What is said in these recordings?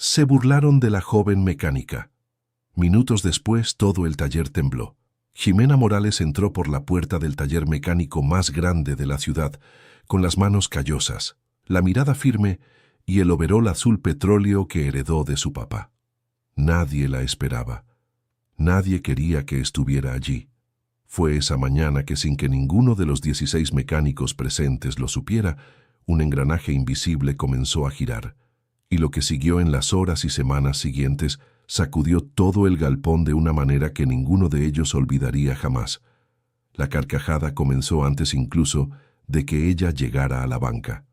Se burlaron de la joven mecánica. Minutos después todo el taller tembló. Jimena Morales entró por la puerta del taller mecánico más grande de la ciudad, con las manos callosas, la mirada firme y el overol azul petróleo que heredó de su papá. Nadie la esperaba. Nadie quería que estuviera allí. Fue esa mañana que, sin que ninguno de los 16 mecánicos presentes lo supiera, un engranaje invisible comenzó a girar, y lo que siguió en las horas y semanas siguientes sacudió todo el galpón de una manera que ninguno de ellos olvidaría jamás. La carcajada comenzó antes incluso de que ella llegara a la banca.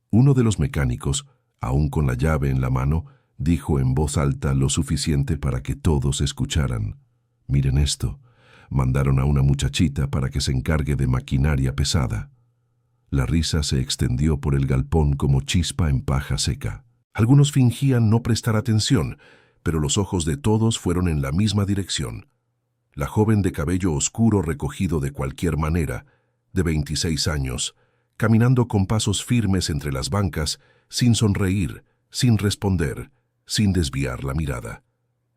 Uno de los mecánicos, aún con la llave en la mano, dijo en voz alta lo suficiente para que todos escucharan. «Miren esto. Mandaron a una muchachita para que se encargue de maquinaria pesada». La risa se extendió por el galpón como chispa en paja seca. Algunos fingían no prestar atención, pero los ojos de todos fueron en la misma dirección. La joven de cabello oscuro recogido de cualquier manera, de 26 años, caminando con pasos firmes entre las bancas, sin sonreír, sin responder, sin desviar la mirada.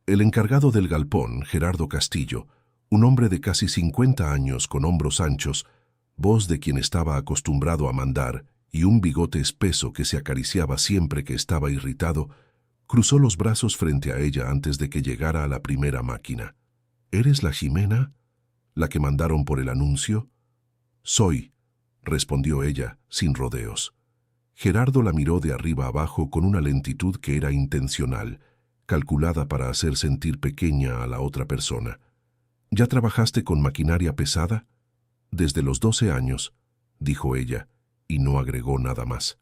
El encargado del galpón, Gerardo Castillo, un hombre de casi 50 años con hombros anchos, voz de quien estaba acostumbrado a mandar y un bigote espeso que se acariciaba siempre que estaba irritado, cruzó los brazos frente a ella antes de que llegara a la primera máquina. «¿Eres la Jimena? ¿La que mandaron por el anuncio?» «Soy», respondió ella, sin rodeos. Gerardo la miró de arriba abajo con una lentitud que era intencional, calculada para hacer sentir pequeña a la otra persona. «¿Ya trabajaste con maquinaria pesada?» «Desde los 12 años», dijo ella, y no agregó nada más.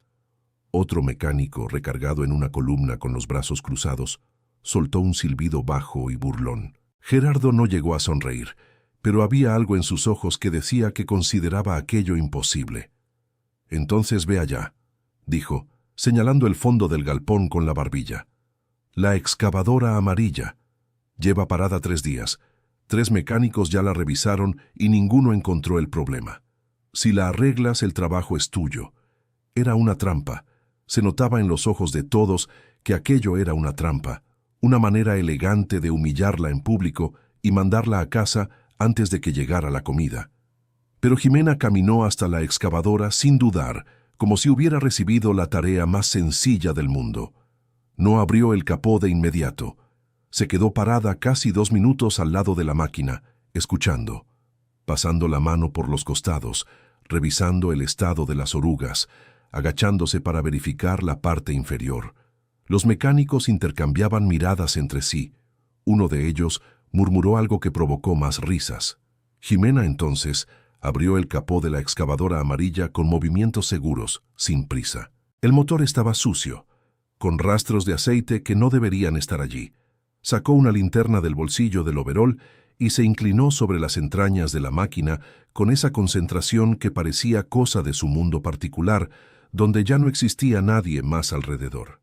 Otro mecánico, recargado en una columna con los brazos cruzados, soltó un silbido bajo y burlón. Gerardo no llegó a sonreír, pero había algo en sus ojos que decía que consideraba aquello imposible. «Entonces ve allá», dijo, señalando el fondo del galpón con la barbilla. «La excavadora amarilla. Lleva parada 3 días. 3 mecánicos ya la revisaron y ninguno encontró el problema. Si la arreglas, el trabajo es tuyo». Era una trampa. Se notaba en los ojos de todos que aquello era una trampa, una manera elegante de humillarla en público y mandarla a casa antes de que llegara la comida. Pero Jimena caminó hasta la excavadora sin dudar, como si hubiera recibido la tarea más sencilla del mundo. No abrió el capó de inmediato. Se quedó parada casi 2 minutos al lado de la máquina, escuchando, pasando la mano por los costados, revisando el estado de las orugas, agachándose para verificar la parte inferior. Los mecánicos intercambiaban miradas entre sí. Uno de ellos murmuró algo que provocó más risas. Jimena entonces abrió el capó de la excavadora amarilla con movimientos seguros, sin prisa. El motor estaba sucio, con rastros de aceite que no deberían estar allí. Sacó una linterna del bolsillo del overol y se inclinó sobre las entrañas de la máquina con esa concentración que parecía cosa de su mundo particular, donde ya no existía nadie más alrededor.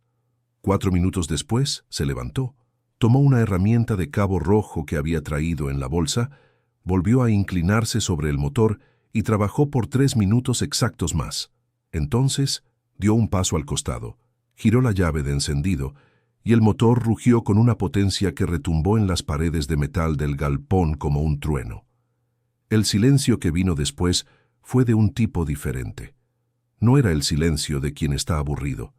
4 minutos después se levantó, tomó una herramienta de cabo rojo que había traído en la bolsa, volvió a inclinarse sobre el motor y trabajó por 3 minutos exactos más. Entonces dio un paso al costado, giró la llave de encendido y el motor rugió con una potencia que retumbó en las paredes de metal del galpón como un trueno. El silencio que vino después fue de un tipo diferente. No era el silencio de quien está aburrido,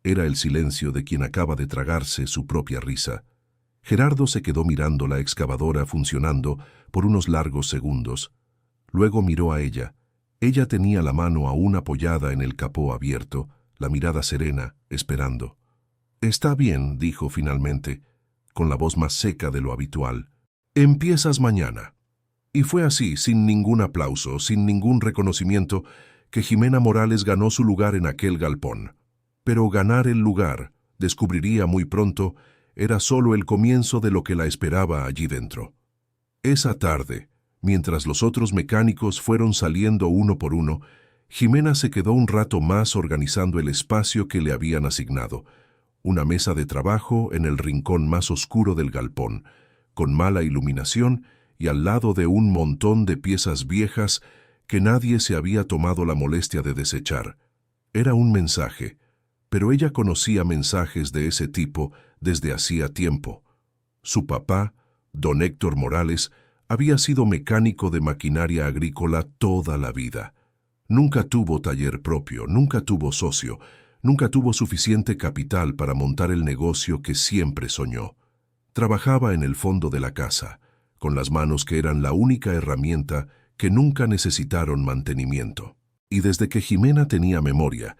era el silencio de quien acaba de tragarse su propia risa. Gerardo se quedó mirando la excavadora funcionando por unos largos segundos. Luego miró a ella. Ella tenía la mano aún apoyada en el capó abierto, la mirada serena, esperando. «Está bien», dijo finalmente, con la voz más seca de lo habitual. «Empiezas mañana». Y fue así, sin ningún aplauso, sin ningún reconocimiento, que Jimena Morales ganó su lugar en aquel galpón. Pero ganar el lugar, descubriría muy pronto, era solo el comienzo de lo que la esperaba allí dentro. Esa tarde, mientras los otros mecánicos fueron saliendo uno por uno, Jimena se quedó un rato más organizando el espacio que le habían asignado, una mesa de trabajo en el rincón más oscuro del galpón, con mala iluminación y al lado de un montón de piezas viejas que nadie se había tomado la molestia de desechar. Era un mensaje, Pero ella conocía mensajes de ese tipo desde hacía tiempo. Su papá, don Héctor Morales, había sido mecánico de maquinaria agrícola toda la vida. Nunca tuvo taller propio, nunca tuvo socio, nunca tuvo suficiente capital para montar el negocio que siempre soñó. Trabajaba en el fondo de la casa, con las manos que eran la única herramienta que nunca necesitaron mantenimiento. Y desde que Jimena tenía memoria,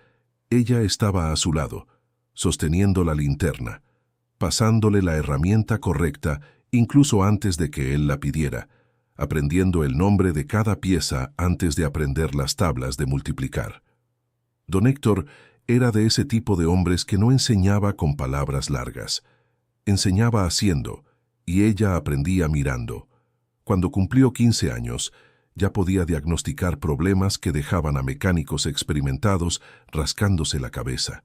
ella estaba a su lado, sosteniendo la linterna, pasándole la herramienta correcta incluso antes de que él la pidiera, aprendiendo el nombre de cada pieza antes de aprender las tablas de multiplicar. Don Héctor era de ese tipo de hombres que no enseñaba con palabras largas. Enseñaba haciendo, y ella aprendía mirando. Cuando cumplió 15 años, ya podía diagnosticar problemas que dejaban a mecánicos experimentados rascándose la cabeza.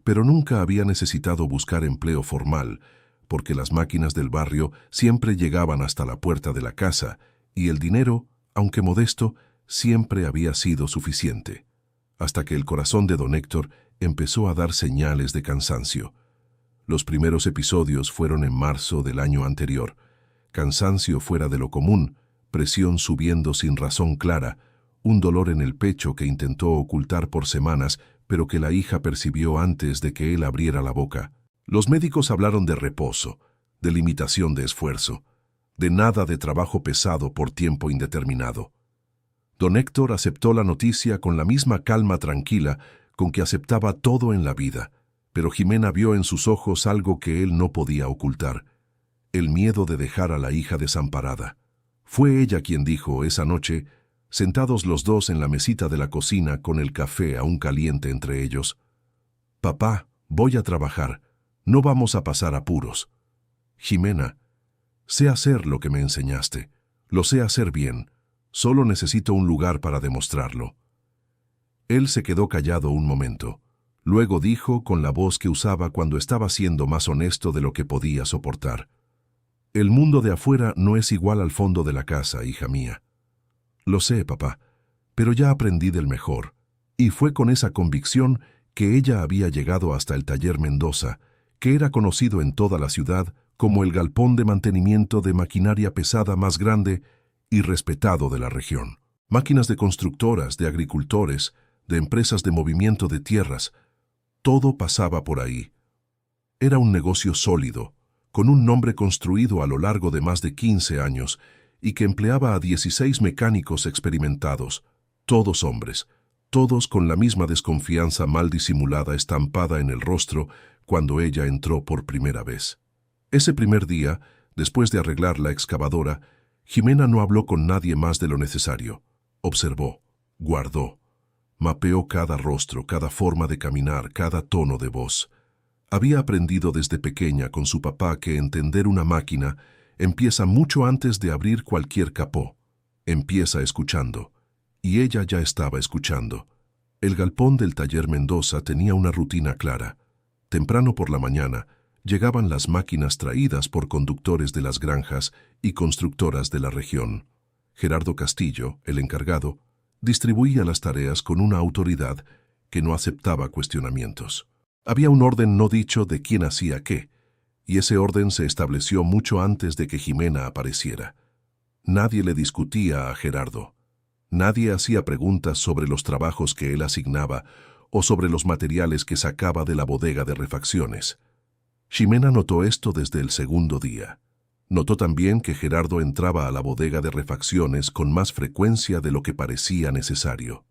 Pero nunca había necesitado buscar empleo formal, porque las máquinas del barrio siempre llegaban hasta la puerta de la casa, y el dinero, aunque modesto, siempre había sido suficiente. Hasta que el corazón de don Héctor empezó a dar señales de cansancio. Los primeros episodios fueron en marzo del año anterior. Cansancio fuera de lo común, presión subiendo sin razón clara, un dolor en el pecho que intentó ocultar por semanas, pero que la hija percibió antes de que él abriera la boca. Los médicos hablaron de reposo, de limitación de esfuerzo, de nada de trabajo pesado por tiempo indeterminado. Don Héctor aceptó la noticia con la misma calma tranquila con que aceptaba todo en la vida, pero Jimena vio en sus ojos algo que él no podía ocultar, el miedo de dejar a la hija desamparada. Fue ella quien dijo esa noche, sentados los dos en la mesita de la cocina con el café aún caliente entre ellos: «Papá, voy a trabajar. No vamos a pasar apuros. Jimena, sé hacer lo que me enseñaste. Lo sé hacer bien. Solo necesito un lugar para demostrarlo». Él se quedó callado un momento. Luego dijo con la voz que usaba cuando estaba siendo más honesto de lo que podía soportar: «El mundo de afuera no es igual al fondo de la casa, hija mía». «Lo sé, papá, pero ya aprendí del mejor». Y fue con esa convicción que ella había llegado hasta el taller Mendoza, que era conocido en toda la ciudad como el galpón de mantenimiento de maquinaria pesada más grande y respetado de la región. Máquinas de constructoras, de agricultores, de empresas de movimiento de tierras, todo pasaba por ahí. Era un negocio sólido, con un nombre construido a lo largo de más de 15 años y que empleaba a 16 mecánicos experimentados, todos hombres, todos con la misma desconfianza mal disimulada estampada en el rostro cuando ella entró por primera vez. Ese primer día, después de arreglar la excavadora, Jimena no habló con nadie más de lo necesario. Observó, guardó, mapeó cada rostro, cada forma de caminar, cada tono de voz. Había aprendido desde pequeña con su papá que entender una máquina empieza mucho antes de abrir cualquier capó. Empieza escuchando. Y ella ya estaba escuchando. El galpón del taller Mendoza tenía una rutina clara. Temprano por la mañana llegaban las máquinas traídas por conductores de las granjas y constructoras de la región. Gerardo Castillo, el encargado, distribuía las tareas con una autoridad que no aceptaba cuestionamientos. Había un orden no dicho de quién hacía qué, y ese orden se estableció mucho antes de que Jimena apareciera. Nadie le discutía a Gerardo. Nadie hacía preguntas sobre los trabajos que él asignaba o sobre los materiales que sacaba de la bodega de refacciones. Jimena notó esto desde el segundo día. Notó también que Gerardo entraba a la bodega de refacciones con más frecuencia de lo que parecía necesario,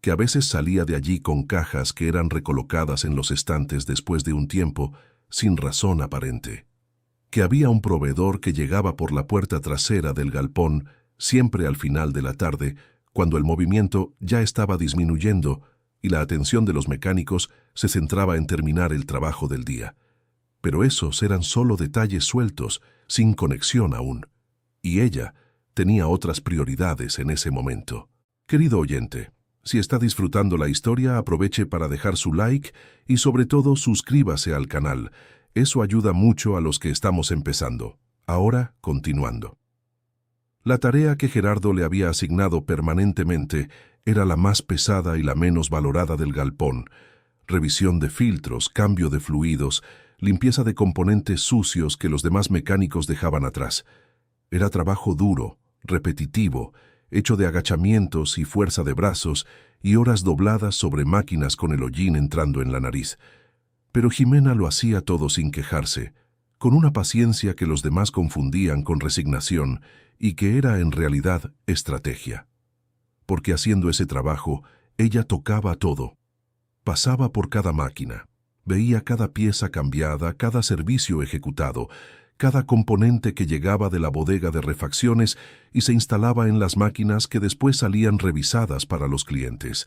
que a veces salía de allí con cajas que eran recolocadas en los estantes después de un tiempo, sin razón aparente, que había un proveedor que llegaba por la puerta trasera del galpón siempre al final de la tarde, cuando el movimiento ya estaba disminuyendo y la atención de los mecánicos se centraba en terminar el trabajo del día. Pero esos eran solo detalles sueltos, sin conexión aún, y ella tenía otras prioridades en ese momento. Querido oyente, si está disfrutando la historia, aproveche para dejar su like y sobre todo suscríbase al canal. Eso ayuda mucho a los que estamos empezando. Ahora, continuando. La tarea que Gerardo le había asignado permanentemente era la más pesada y la menos valorada del galpón: Revisión de filtros, cambio de fluidos, limpieza de componentes sucios que los demás mecánicos dejaban atrás. Era trabajo duro, repetitivo, hecho de agachamientos y fuerza de brazos y horas dobladas sobre máquinas con el hollín entrando en la nariz. Pero Ximena lo hacía todo sin quejarse, con una paciencia que los demás confundían con resignación y que era en realidad estrategia. Porque haciendo ese trabajo, ella tocaba todo. Pasaba por cada máquina, veía cada pieza cambiada, cada servicio ejecutado, cada componente que llegaba de la bodega de refacciones y se instalaba en las máquinas que después salían revisadas para los clientes.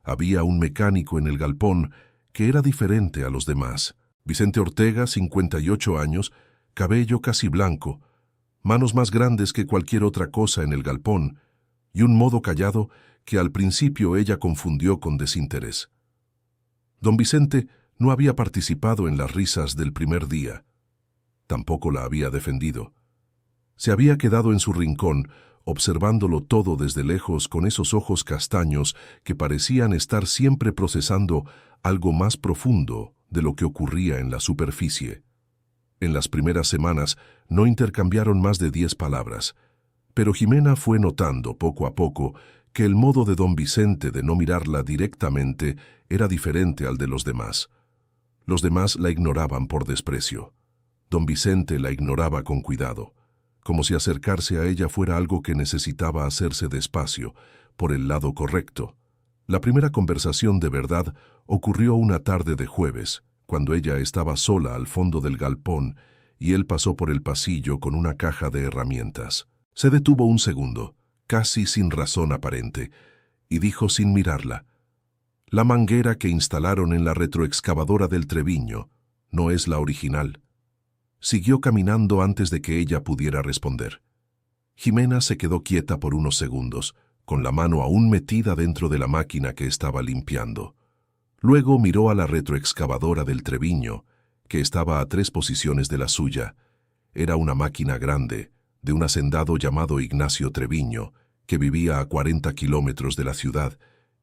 Había un mecánico en el galpón que era diferente a los demás. Vicente Ortega, 58 años, cabello casi blanco, manos más grandes que cualquier otra cosa en el galpón, y un modo callado que al principio ella confundió con desinterés. Don Vicente no había participado en las risas del primer día. Tampoco la había defendido. Se había quedado en su rincón, observándolo todo desde lejos con esos ojos castaños que parecían estar siempre procesando algo más profundo de lo que ocurría en la superficie. En las primeras semanas no intercambiaron más de 10 palabras, pero Ximena fue notando poco a poco que el modo de don Vicente de no mirarla directamente era diferente al de los demás. Los demás la ignoraban por desprecio. Don Vicente la ignoraba con cuidado, como si acercarse a ella fuera algo que necesitaba hacerse despacio, por el lado correcto. La primera conversación de verdad ocurrió una tarde de jueves, cuando ella estaba sola al fondo del galpón y él pasó por el pasillo con una caja de herramientas. Se detuvo un segundo, casi sin razón aparente, y dijo sin mirarla: «La manguera que instalaron en la retroexcavadora del Treviño no es la original». Siguió caminando antes de que ella pudiera responder. Ximena se quedó quieta por unos segundos, con la mano aún metida dentro de la máquina que estaba limpiando. Luego miró a la retroexcavadora del Treviño, que estaba a 3 posiciones de la suya. Era una máquina grande, de un hacendado llamado Ignacio Treviño, que vivía a 40 kilómetros de la ciudad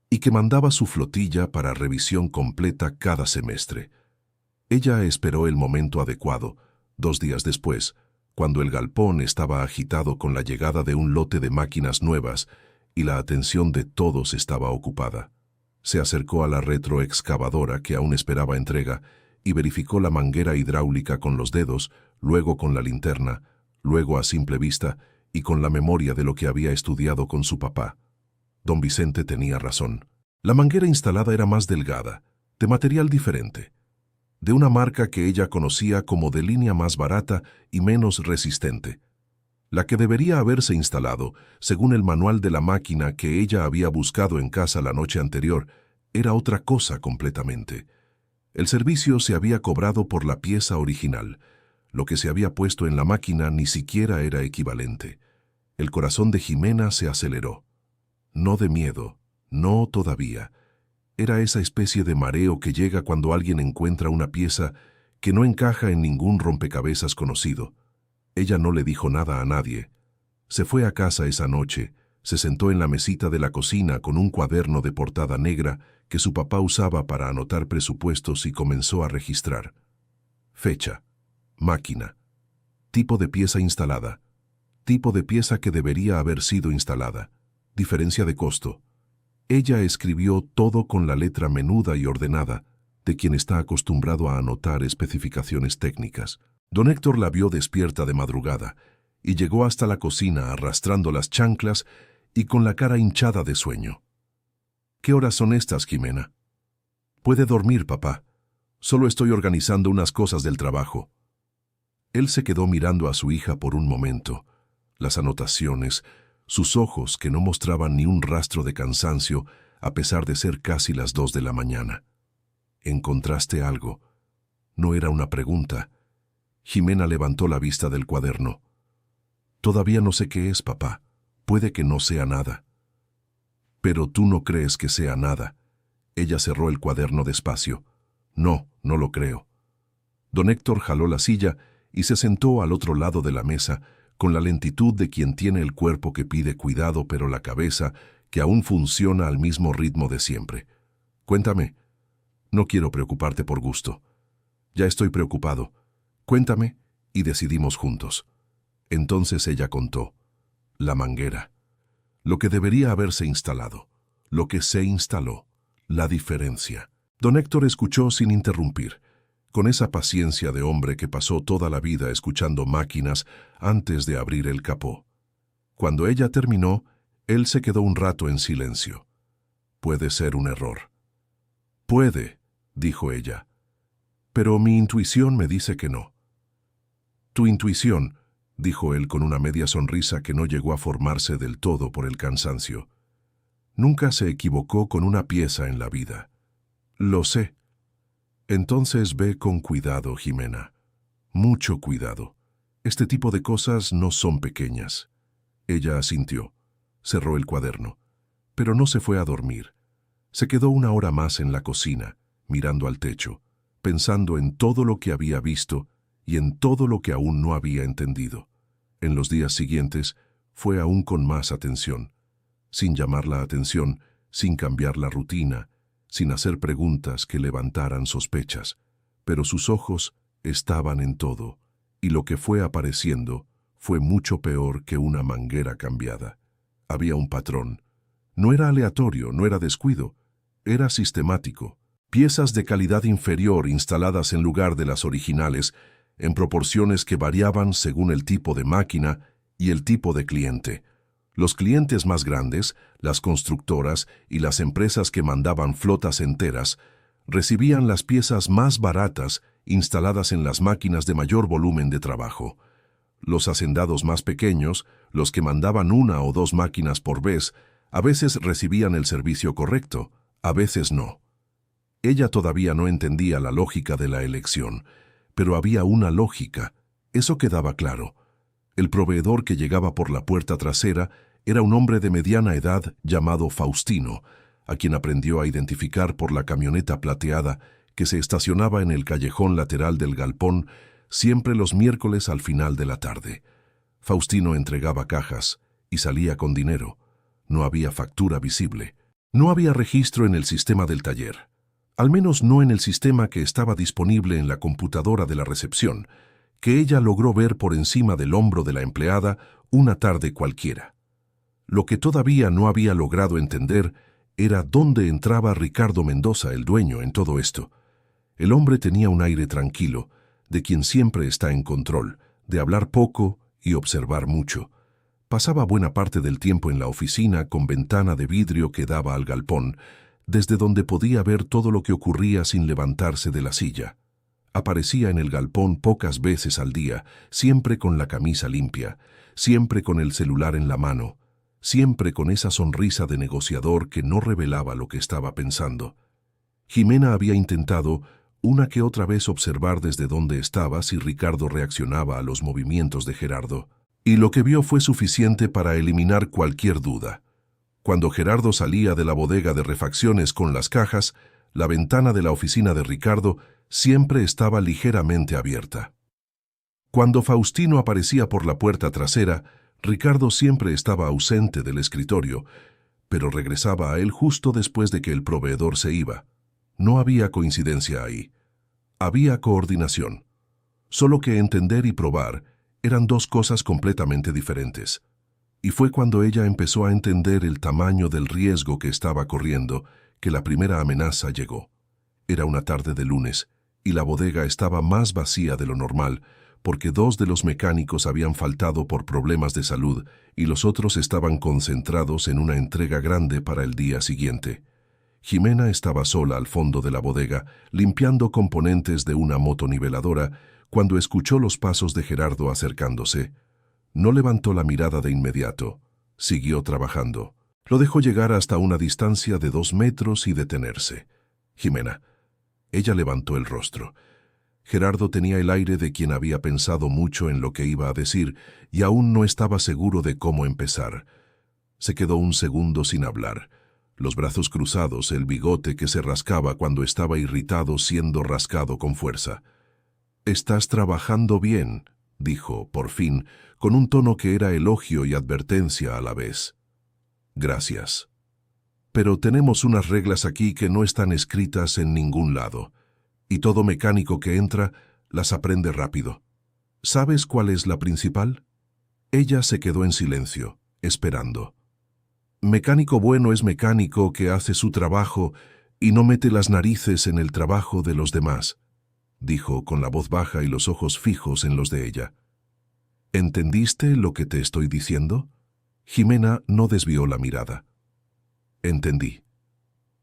y que mandaba su flotilla para revisión completa cada semestre. Ella esperó el momento adecuado, 2 días después, cuando el galpón estaba agitado con la llegada de un lote de máquinas nuevas y la atención de todos estaba ocupada. Se acercó a la retroexcavadora que aún esperaba entrega y verificó la manguera hidráulica con los dedos, luego con la linterna, luego a simple vista y con la memoria de lo que había estudiado con su papá. Don Vicente tenía razón. La manguera instalada era más delgada, de material diferente, de una marca que ella conocía como de línea más barata y menos resistente. La que debería haberse instalado, según el manual de la máquina que ella había buscado en casa la noche anterior, era otra cosa completamente. El servicio se había cobrado por la pieza original. Lo que se había puesto en la máquina ni siquiera era equivalente. El corazón de Ximena se aceleró. No de miedo, no todavía. Era esa especie de mareo que llega cuando alguien encuentra una pieza que no encaja en ningún rompecabezas conocido. Ella no le dijo nada a nadie. Se fue a casa esa noche, se sentó en la mesita de la cocina con un cuaderno de portada negra que su papá usaba para anotar presupuestos y comenzó a registrar. Fecha, máquina, tipo de pieza instalada, tipo de pieza que debería haber sido instalada, diferencia de costo. Ella escribió todo con la letra menuda y ordenada de quien está acostumbrado a anotar especificaciones técnicas. Don Héctor la vio despierta de madrugada y llegó hasta la cocina arrastrando las chanclas y con la cara hinchada de sueño. «¿Qué horas son estas, Ximena?» «Puede dormir, papá. Solo estoy organizando unas cosas del trabajo». Él se quedó mirando a su hija por un momento. Las anotaciones, sus ojos que no mostraban ni un rastro de cansancio a pesar de ser casi las 2 de la mañana. «¿Encontraste algo?» No era una pregunta. Ximena levantó la vista del cuaderno. «Todavía no sé qué es, papá. Puede que no sea nada». «Pero tú no crees que sea nada». Ella cerró el cuaderno despacio. «No, no lo creo». Don Héctor jaló la silla y se sentó al otro lado de la mesa, con la lentitud de quien tiene el cuerpo que pide cuidado, pero la cabeza que aún funciona al mismo ritmo de siempre. «Cuéntame». No quiero preocuparte por gusto. Ya estoy preocupado. Cuéntame, y decidimos juntos. Entonces ella contó. La manguera. Lo que debería haberse instalado. Lo que se instaló. La diferencia. Don Héctor escuchó sin interrumpir, con esa paciencia de hombre que pasó toda la vida escuchando máquinas antes de abrir el capó. Cuando ella terminó, él se quedó un rato en silencio. Puede ser un error. Puede, dijo ella. Pero mi intuición me dice que no. Tu intuición, dijo él con una media sonrisa que no llegó a formarse del todo por el cansancio. Nunca se equivocó con una pieza en la vida. Lo sé. Entonces ve con cuidado, Jimena. Mucho cuidado. Este tipo de cosas no son pequeñas. Ella asintió. Cerró el cuaderno. Pero no se fue a dormir. Se quedó una hora más en la cocina, mirando al techo, pensando en todo lo que había visto y en todo lo que aún no había entendido. En los días siguientes fue aún con más atención, sin llamar la atención, sin cambiar la rutina, sin hacer preguntas que levantaran sospechas, pero sus ojos estaban en todo, y lo que fue apareciendo fue mucho peor que una manguera cambiada. Había un patrón. No era aleatorio, no era descuido, era sistemático. Piezas de calidad inferior instaladas en lugar de las originales, en proporciones que variaban según el tipo de máquina y el tipo de cliente. Los clientes más grandes, las constructoras y las empresas que mandaban flotas enteras, recibían las piezas más baratas instaladas en las máquinas de mayor volumen de trabajo. Los hacendados más pequeños, los que mandaban una o dos máquinas por vez, a veces recibían el servicio correcto, a veces no. Ella todavía no entendía la lógica de la elección, pero había una lógica, eso quedaba claro. El proveedor que llegaba por la puerta trasera era un hombre de mediana edad llamado Faustino, a quien aprendió a identificar por la camioneta plateada que se estacionaba en el callejón lateral del galpón siempre los miércoles al final de la tarde. Faustino entregaba cajas y salía con dinero. No había factura visible. No había registro en el sistema del taller. Al menos no en el sistema que estaba disponible en la computadora de la recepción, que ella logró ver por encima del hombro de la empleada una tarde cualquiera. Lo que todavía no había logrado entender era dónde entraba Ricardo Mendoza, el dueño, en todo esto. El hombre tenía un aire tranquilo, de quien siempre está en control, de hablar poco y observar mucho. Pasaba buena parte del tiempo en la oficina con ventana de vidrio que daba al galpón, desde donde podía ver todo lo que ocurría sin levantarse de la silla. Aparecía en el galpón pocas veces al día, siempre con la camisa limpia, siempre con el celular en la mano, siempre con esa sonrisa de negociador que no revelaba lo que estaba pensando. Jimena había intentado una que otra vez observar desde donde estaba si Ricardo reaccionaba a los movimientos de Gerardo, y lo que vio fue suficiente para eliminar cualquier duda. Cuando Gerardo salía de la bodega de refacciones con las cajas, la ventana de la oficina de Ricardo siempre estaba ligeramente abierta. Cuando Faustino aparecía por la puerta trasera, Ricardo siempre estaba ausente del escritorio, pero regresaba a él justo después de que el proveedor se iba. No había coincidencia ahí. Había coordinación. Solo que entender y probar eran dos cosas completamente diferentes. Y fue cuando ella empezó a entender el tamaño del riesgo que estaba corriendo que la primera amenaza llegó. Era una tarde de lunes, y la bodega estaba más vacía de lo normal, porque dos de los mecánicos habían faltado por problemas de salud y los otros estaban concentrados en una entrega grande para el día siguiente. Jimena estaba sola al fondo de la bodega, limpiando componentes de una motoniveladora, cuando escuchó los pasos de Gerardo acercándose. No levantó la mirada de inmediato. Siguió trabajando. Lo dejó llegar hasta una distancia de 2 metros y detenerse. Jimena. Ella levantó el rostro. Gerardo tenía el aire de quien había pensado mucho en lo que iba a decir y aún no estaba seguro de cómo empezar. Se quedó un segundo sin hablar. Los brazos cruzados, el bigote que se rascaba cuando estaba irritado siendo rascado con fuerza. «Estás trabajando bien», dijo, por fin, con un tono que era elogio y advertencia a la vez. «Gracias». pero tenemos unas reglas aquí que no están escritas en ningún lado, y todo mecánico que entra las aprende rápido. ¿Sabes cuál es la principal? Ella se quedó en silencio, esperando. Mecánico bueno es mecánico que hace su trabajo y no mete las narices en el trabajo de los demás, dijo con la voz baja y los ojos fijos en los de ella. ¿Entendiste lo que te estoy diciendo? Jimena no desvió la mirada. Entendí.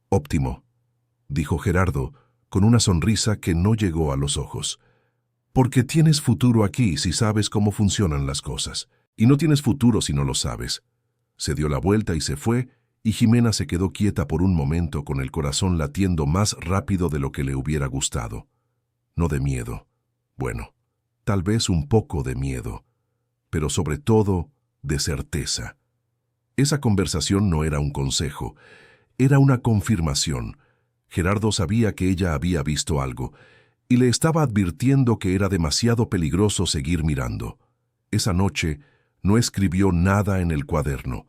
Óptimo, dijo Gerardo, con una sonrisa que no llegó a los ojos. Porque tienes futuro aquí si sabes cómo funcionan las cosas, y no tienes futuro si no lo sabes. Se dio la vuelta y se fue, y Jimena se quedó quieta por un momento con el corazón latiendo más rápido de lo que le hubiera gustado. No de miedo. Bueno, tal vez un poco de miedo, pero sobre todo de certeza. Esa conversación no era un consejo, era una confirmación. Gerardo sabía que ella había visto algo, y le estaba advirtiendo que era demasiado peligroso seguir mirando. Esa noche no escribió nada en el cuaderno.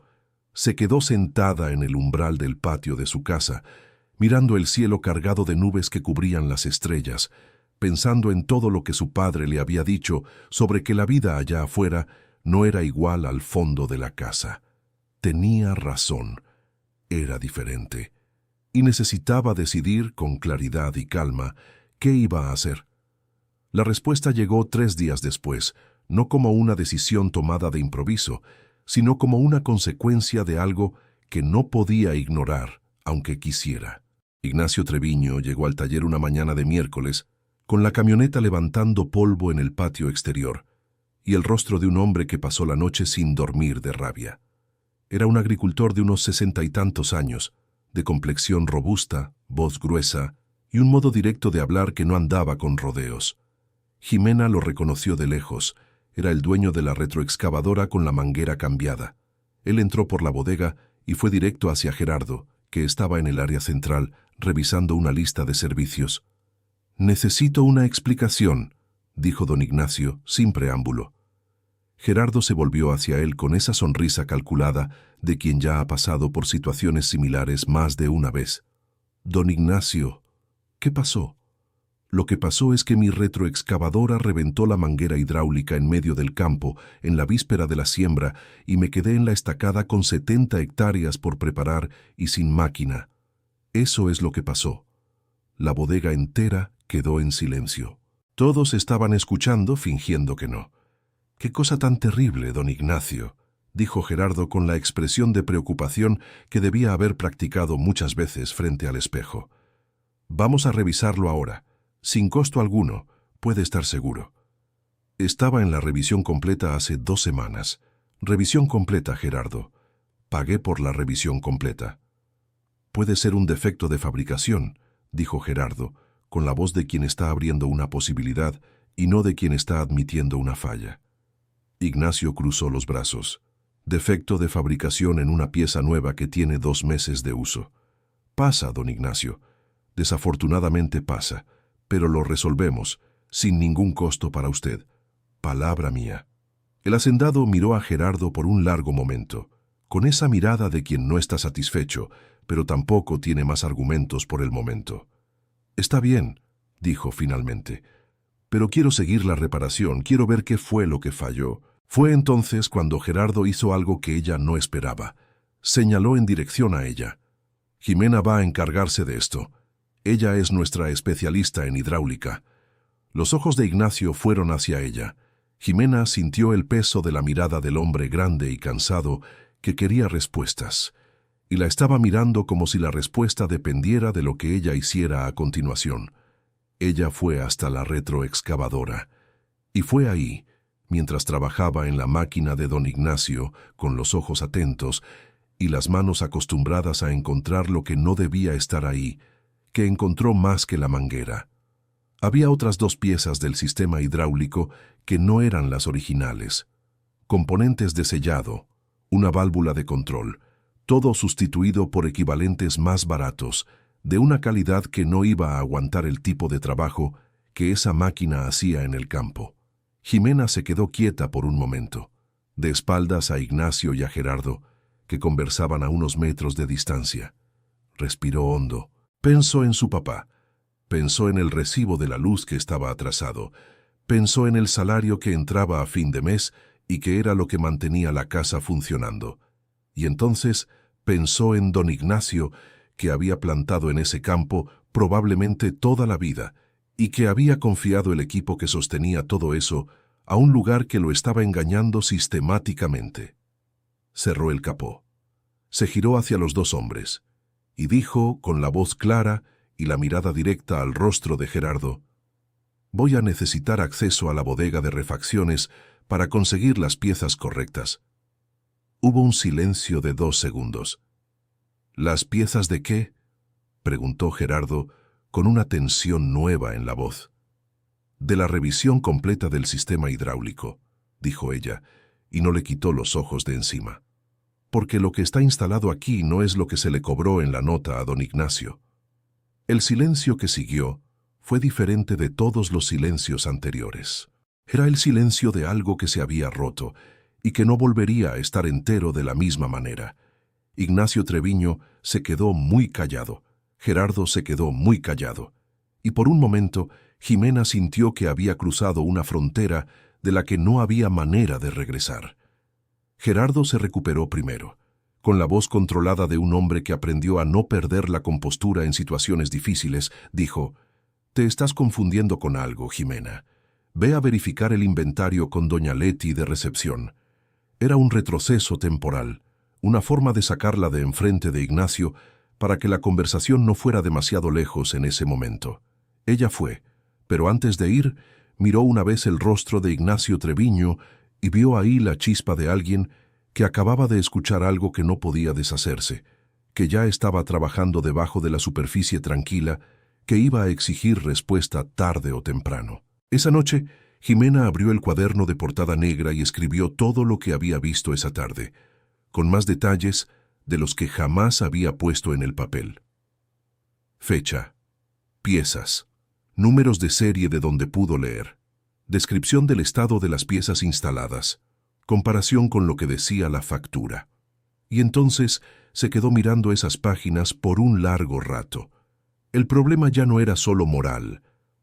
Se quedó sentada en el umbral del patio de su casa, mirando el cielo cargado de nubes que cubrían las estrellas, pensando en todo lo que su padre le había dicho sobre que la vida allá afuera no era igual al fondo de la casa. Tenía razón. Era diferente. Y necesitaba decidir con claridad y calma qué iba a hacer. La respuesta llegó 3 días después, no como una decisión tomada de improviso, sino como una consecuencia de algo que no podía ignorar, aunque quisiera. Ignacio Treviño llegó al taller una mañana de miércoles, con la camioneta levantando polvo en el patio exterior, y el rostro de un hombre que pasó la noche sin dormir de rabia. Era un agricultor de unos 60 y tantos años, de complexión robusta, voz gruesa y un modo directo de hablar que no andaba con rodeos. Jimena lo reconoció de lejos. Era el dueño de la retroexcavadora con la manguera cambiada. Él entró por la bodega y fue directo hacia Gerardo, que estaba en el área central, revisando una lista de servicios. «Necesito una explicación», dijo don Ignacio, sin preámbulo. Gerardo se volvió hacia él con esa sonrisa calculada de quien ya ha pasado por situaciones similares más de una vez. «Don Ignacio, ¿qué pasó?» «Lo que pasó es que mi retroexcavadora reventó la manguera hidráulica en medio del campo en la víspera de la siembra y me quedé en la estacada con 70 hectáreas por preparar y sin máquina. Eso es lo que pasó». La bodega entera quedó en silencio. Todos estaban escuchando fingiendo que no. «Qué cosa tan terrible, don Ignacio», dijo Gerardo con la expresión de preocupación que debía haber practicado muchas veces frente al espejo. «Vamos a revisarlo ahora. Sin costo alguno, puede estar seguro». Estaba en la revisión completa hace 2 semanas. Revisión completa, Gerardo. Pagué por la revisión completa. «Puede ser un defecto de fabricación», dijo Gerardo, con la voz de quien está abriendo una posibilidad y no de quien está admitiendo una falla. Ignacio cruzó los brazos. «Defecto de fabricación en una pieza nueva que tiene 2 meses de uso. Pasa, don Ignacio. Desafortunadamente pasa. Pero lo resolvemos, sin ningún costo para usted. Palabra mía». El hacendado miró a Gerardo por un largo momento, con esa mirada de quien no está satisfecho, pero tampoco tiene más argumentos por el momento. «Está bien», dijo finalmente, «pero quiero seguir la reparación, quiero ver qué fue lo que falló». Fue entonces cuando Gerardo hizo algo que ella no esperaba. Señaló en dirección a ella. «Jimena va a encargarse de esto. Ella es nuestra especialista en hidráulica». Los ojos de Ignacio fueron hacia ella. Jimena sintió el peso de la mirada del hombre grande y cansado que quería respuestas, y la estaba mirando como si la respuesta dependiera de lo que ella hiciera a continuación. Ella fue hasta la retroexcavadora, y fue ahí, mientras trabajaba en la máquina de don Ignacio, con los ojos atentos y las manos acostumbradas a encontrar lo que no debía estar ahí, que encontró más que la manguera. Había otras 2 piezas del sistema hidráulico que no eran las originales. Componentes de sellado, una válvula de control, todo sustituido por equivalentes más baratos, de una calidad que no iba a aguantar el tipo de trabajo que esa máquina hacía en el campo. Jimena se quedó quieta por un momento, de espaldas a Ignacio y a Gerardo, que conversaban a unos metros de distancia. Respiró hondo. Pensó en su papá. Pensó en el recibo de la luz que estaba atrasado. Pensó en el salario que entraba a fin de mes y que era lo que mantenía la casa funcionando. Y entonces pensó en don Ignacio, que había plantado en ese campo probablemente toda la vida y que había confiado el equipo que sostenía todo eso a un lugar que lo estaba engañando sistemáticamente. Cerró el capó. Se giró hacia los dos hombres y dijo con la voz clara y la mirada directa al rostro de Gerardo: «Voy a necesitar acceso a la bodega de refacciones para conseguir las piezas correctas». Hubo un silencio de 2 segundos. «¿Las piezas de qué?», preguntó Gerardo con una tensión nueva en la voz. «De la revisión completa del sistema hidráulico», dijo ella, y no le quitó los ojos de encima. «Porque lo que está instalado aquí no es lo que se le cobró en la nota a don Ignacio». El silencio que siguió fue diferente de todos los silencios anteriores. Era el silencio de algo que se había roto y que no volvería a estar entero de la misma manera. Ignacio Treviño se quedó muy callado, Gerardo se quedó muy callado, y por un momento Jimena sintió que había cruzado una frontera de la que no había manera de regresar. Gerardo se recuperó primero, con la voz controlada de un hombre que aprendió a no perder la compostura en situaciones difíciles, dijo: «Te estás confundiendo con algo, Jimena. Ve a verificar el inventario con doña Leti de recepción». Era un retroceso temporal, una forma de sacarla de enfrente de Ignacio para que la conversación no fuera demasiado lejos en ese momento. Ella fue, pero antes de ir, miró una vez el rostro de Ignacio Treviño y vio ahí la chispa de alguien que acababa de escuchar algo que no podía deshacerse, que ya estaba trabajando debajo de la superficie tranquila, que iba a exigir respuesta tarde o temprano. Esa noche, Jimena abrió el cuaderno de portada negra y escribió todo lo que había visto esa tarde, con más detalles de los que jamás había puesto en el papel. Fecha, piezas, números de serie de donde pudo leer, descripción del estado de las piezas instaladas, comparación con lo que decía la factura. Y entonces se quedó mirando esas páginas por un largo rato. El problema ya no era solo moral.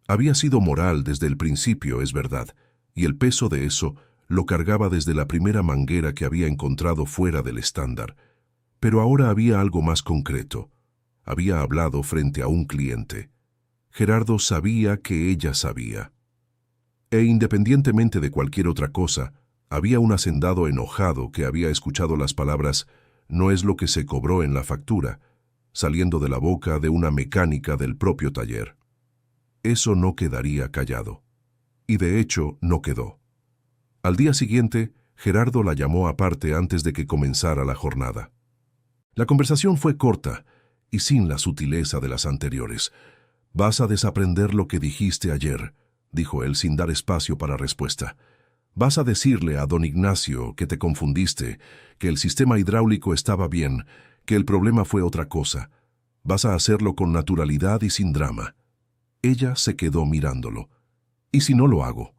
Había sido moral desde el principio, es verdad, y el peso de eso lo cargaba desde la primera manguera que había encontrado fuera del estándar. Pero ahora había algo más concreto. Había hablado frente a un cliente. Gerardo sabía que ella sabía. E independientemente de cualquier otra cosa, había un hacendado enojado que había escuchado las palabras «no es lo que se cobró en la factura», saliendo de la boca de una mecánica del propio taller. Eso no quedaría callado. Y de hecho no quedó. Al día siguiente, Gerardo la llamó aparte antes de que comenzara la jornada. La conversación fue corta y sin la sutileza de las anteriores. «Vas a desaprender lo que dijiste ayer», dijo él sin dar espacio para respuesta. «Vas a decirle a don Ignacio que te confundiste, que el sistema hidráulico estaba bien, que el problema fue otra cosa. Vas a hacerlo con naturalidad y sin drama». Ella se quedó mirándolo. «¿Y si no lo hago?».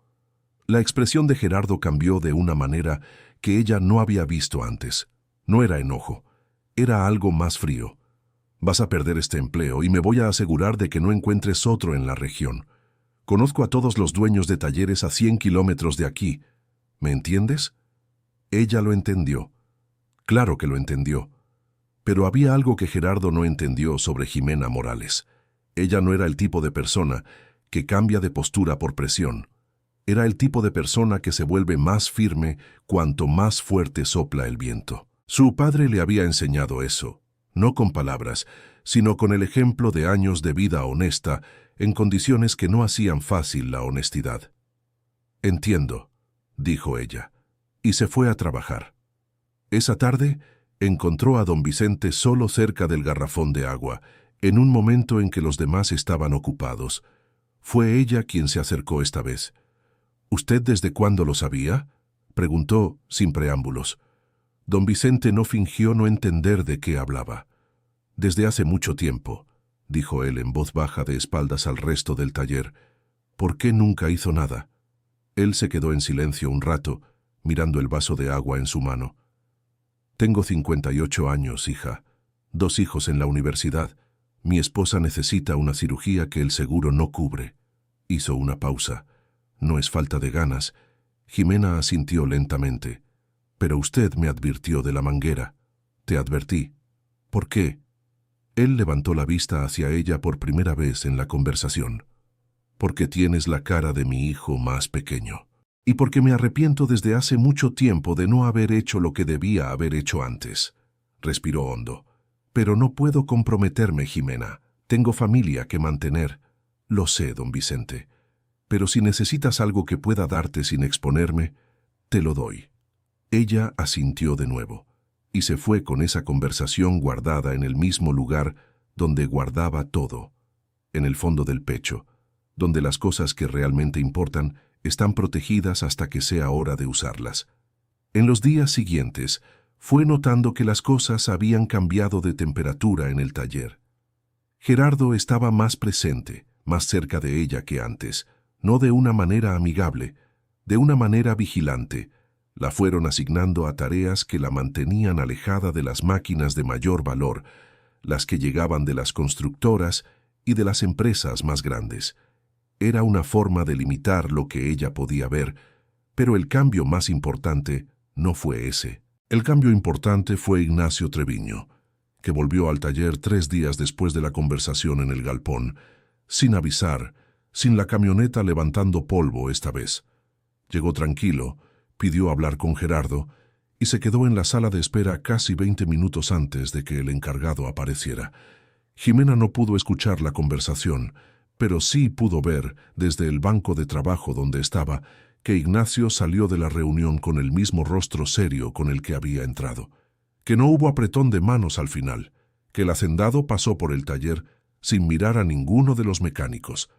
La expresión de Gerardo cambió de una manera que ella no había visto antes. No era enojo, era algo más frío. «Vas a perder este empleo y me voy a asegurar de que no encuentres otro en la región. Conozco a todos los dueños de talleres a 100 kilómetros de aquí. ¿Me entiendes?». Ella lo entendió. Claro que lo entendió. Pero había algo que Gerardo no entendió sobre Jimena Morales. Ella no era el tipo de persona que cambia de postura por presión. Era el tipo de persona que se vuelve más firme cuanto más fuerte sopla el viento. Su padre le había enseñado eso, no con palabras, sino con el ejemplo de años de vida honesta en condiciones que no hacían fácil la honestidad. «Entiendo», dijo ella, y se fue a trabajar. Esa tarde encontró a don Vicente solo cerca del garrafón de agua, en un momento en que los demás estaban ocupados. Fue ella quien se acercó esta vez. «¿Usted desde cuándo lo sabía?», preguntó sin preámbulos. Don Vicente no fingió no entender de qué hablaba. «Desde hace mucho tiempo», dijo él en voz baja de espaldas al resto del taller. «¿Por qué nunca hizo nada?». Él se quedó en silencio un rato, mirando el vaso de agua en su mano. «Tengo 58 años, hija», 2 hijos en la universidad. Mi esposa necesita una cirugía que el seguro no cubre. Hizo una pausa. No es falta de ganas. Jimena asintió lentamente. Pero usted me advirtió de la manguera. Te advertí. ¿Por qué? Él levantó la vista hacia ella por primera vez en la conversación. Porque tienes la cara de mi hijo más pequeño. Y porque me arrepiento desde hace mucho tiempo de no haber hecho lo que debía haber hecho antes. Respiró hondo. Pero no puedo comprometerme, Jimena. Tengo familia que mantener. Lo sé, don Vicente. Pero si necesitas algo que pueda darte sin exponerme, te lo doy. Ella asintió de nuevo, y se fue con esa conversación guardada en el mismo lugar donde guardaba todo, en el fondo del pecho, donde las cosas que realmente importan están protegidas hasta que sea hora de usarlas. En los días siguientes, fue notando que las cosas habían cambiado de temperatura en el taller. Gerardo estaba más presente, más cerca de ella que antes, no de una manera amigable, de una manera vigilante. La fueron asignando a tareas que la mantenían alejada de las máquinas de mayor valor, las que llegaban de las constructoras y de las empresas más grandes. Era una forma de limitar lo que ella podía ver, pero el cambio más importante no fue ese. El cambio importante fue Ignacio Treviño, que volvió al taller 3 días después de la conversación en el galpón, sin avisar, sin la camioneta levantando polvo esta vez. Llegó tranquilo, pidió hablar con Gerardo y se quedó en la sala de espera casi 20 minutos antes de que el encargado apareciera. Jimena no pudo escuchar la conversación, pero sí pudo ver, desde el banco de trabajo donde estaba, que Ignacio salió de la reunión con el mismo rostro serio con el que había entrado, que no hubo apretón de manos al final, que el hacendado pasó por el taller sin mirar a ninguno de los mecánicos,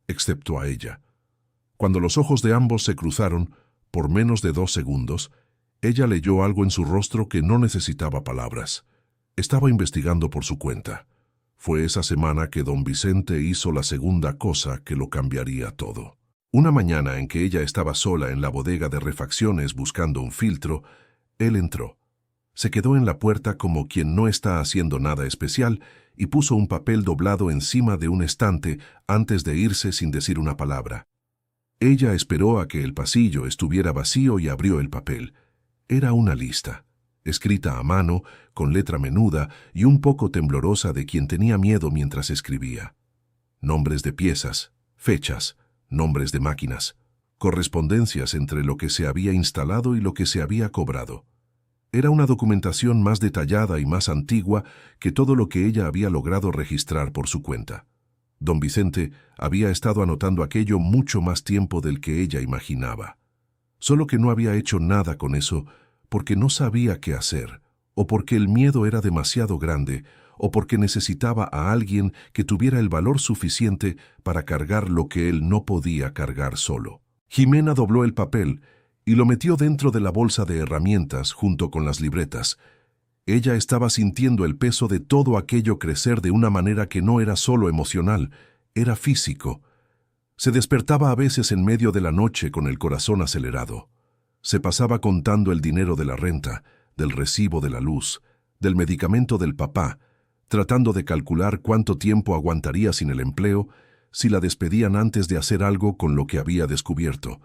excepto a ella. Cuando los ojos de ambos se cruzaron, por menos de 2 segundos, ella leyó algo en su rostro que no necesitaba palabras. Estaba investigando por su cuenta. Fue esa semana que don Vicente hizo la segunda cosa que lo cambiaría todo. Una mañana en que ella estaba sola en la bodega de refacciones buscando un filtro, él entró. Se quedó en la puerta como quien no está haciendo nada especial y puso un papel doblado encima de un estante antes de irse sin decir una palabra. Ella esperó a que el pasillo estuviera vacío y abrió el papel. Era una lista, escrita a mano, con letra menuda y un poco temblorosa de quien tenía miedo mientras escribía. Nombres de piezas, fechas, nombres de máquinas, correspondencias entre lo que se había instalado y lo que se había cobrado. Era una documentación más detallada y más antigua que todo lo que ella había logrado registrar por su cuenta. Don Vicente había estado anotando aquello mucho más tiempo del que ella imaginaba. Solo que no había hecho nada con eso porque no sabía qué hacer, o porque el miedo era demasiado grande, o porque necesitaba a alguien que tuviera el valor suficiente para cargar lo que él no podía cargar solo. Jimena dobló el papel y lo metió dentro de la bolsa de herramientas junto con las libretas. Ella estaba sintiendo el peso de todo aquello crecer de una manera que no era solo emocional, era físico. Se despertaba a veces en medio de la noche con el corazón acelerado. Se pasaba contando el dinero de la renta, del recibo de la luz, del medicamento del papá, tratando de calcular cuánto tiempo aguantaría sin el empleo si la despedían antes de hacer algo con lo que había descubierto.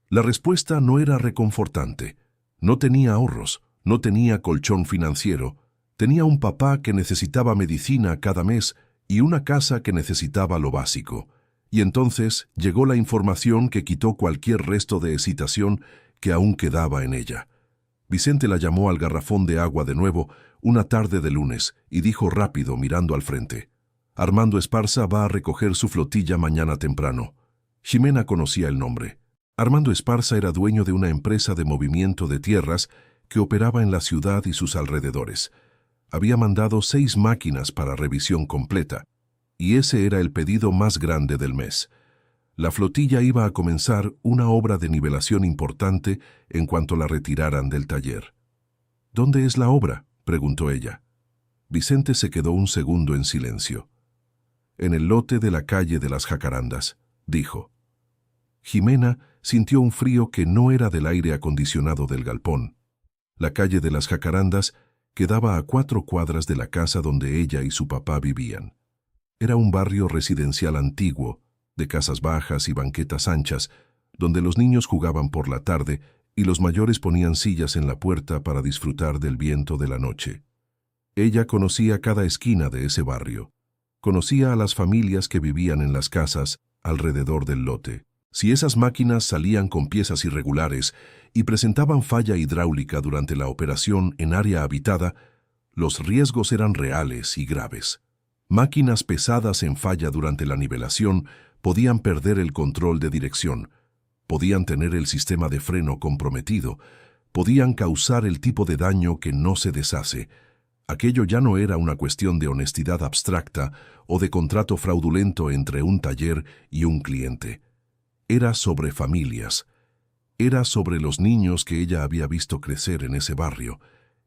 La respuesta no era reconfortante. No tenía ahorros, no tenía colchón financiero, tenía un papá que necesitaba medicina cada mes y una casa que necesitaba lo básico. Y entonces llegó la información que quitó cualquier resto de hesitación que aún quedaba en ella. Vicente la llamó al garrafón de agua de nuevo una tarde de lunes y dijo rápido mirando al frente: Armando Esparza va a recoger su flotilla mañana temprano. Jimena conocía el nombre. Armando Esparza era dueño de una empresa de movimiento de tierras que operaba en la ciudad y sus alrededores. Había mandado 6 máquinas para revisión completa, y ese era el pedido más grande del mes. La flotilla iba a comenzar una obra de nivelación importante en cuanto la retiraran del taller. ¿Dónde es la obra?, preguntó ella. Vicente se quedó un segundo en silencio. En el lote de la calle de las Jacarandas, dijo. Jimena sintió un frío que no era del aire acondicionado del galpón. La calle de las Jacarandas Quedaba a 4 cuadras de la casa donde ella y su papá vivían. Era un barrio residencial antiguo, de casas bajas y banquetas anchas, donde los niños jugaban por la tarde y los mayores ponían sillas en la puerta para disfrutar del viento de la noche. Ella conocía cada esquina de ese barrio. Conocía a las familias que vivían en las casas alrededor del lote. Si esas máquinas salían con piezas irregulares y presentaban falla hidráulica durante la operación en área habitada, los riesgos eran reales y graves. Máquinas pesadas en falla durante la nivelación podían perder el control de dirección, podían tener el sistema de freno comprometido, podían causar el tipo de daño que no se deshace. Aquello ya no era una cuestión de honestidad abstracta o de contrato fraudulento entre un taller y un cliente. Era sobre familias. Era sobre los niños que ella había visto crecer en ese barrio.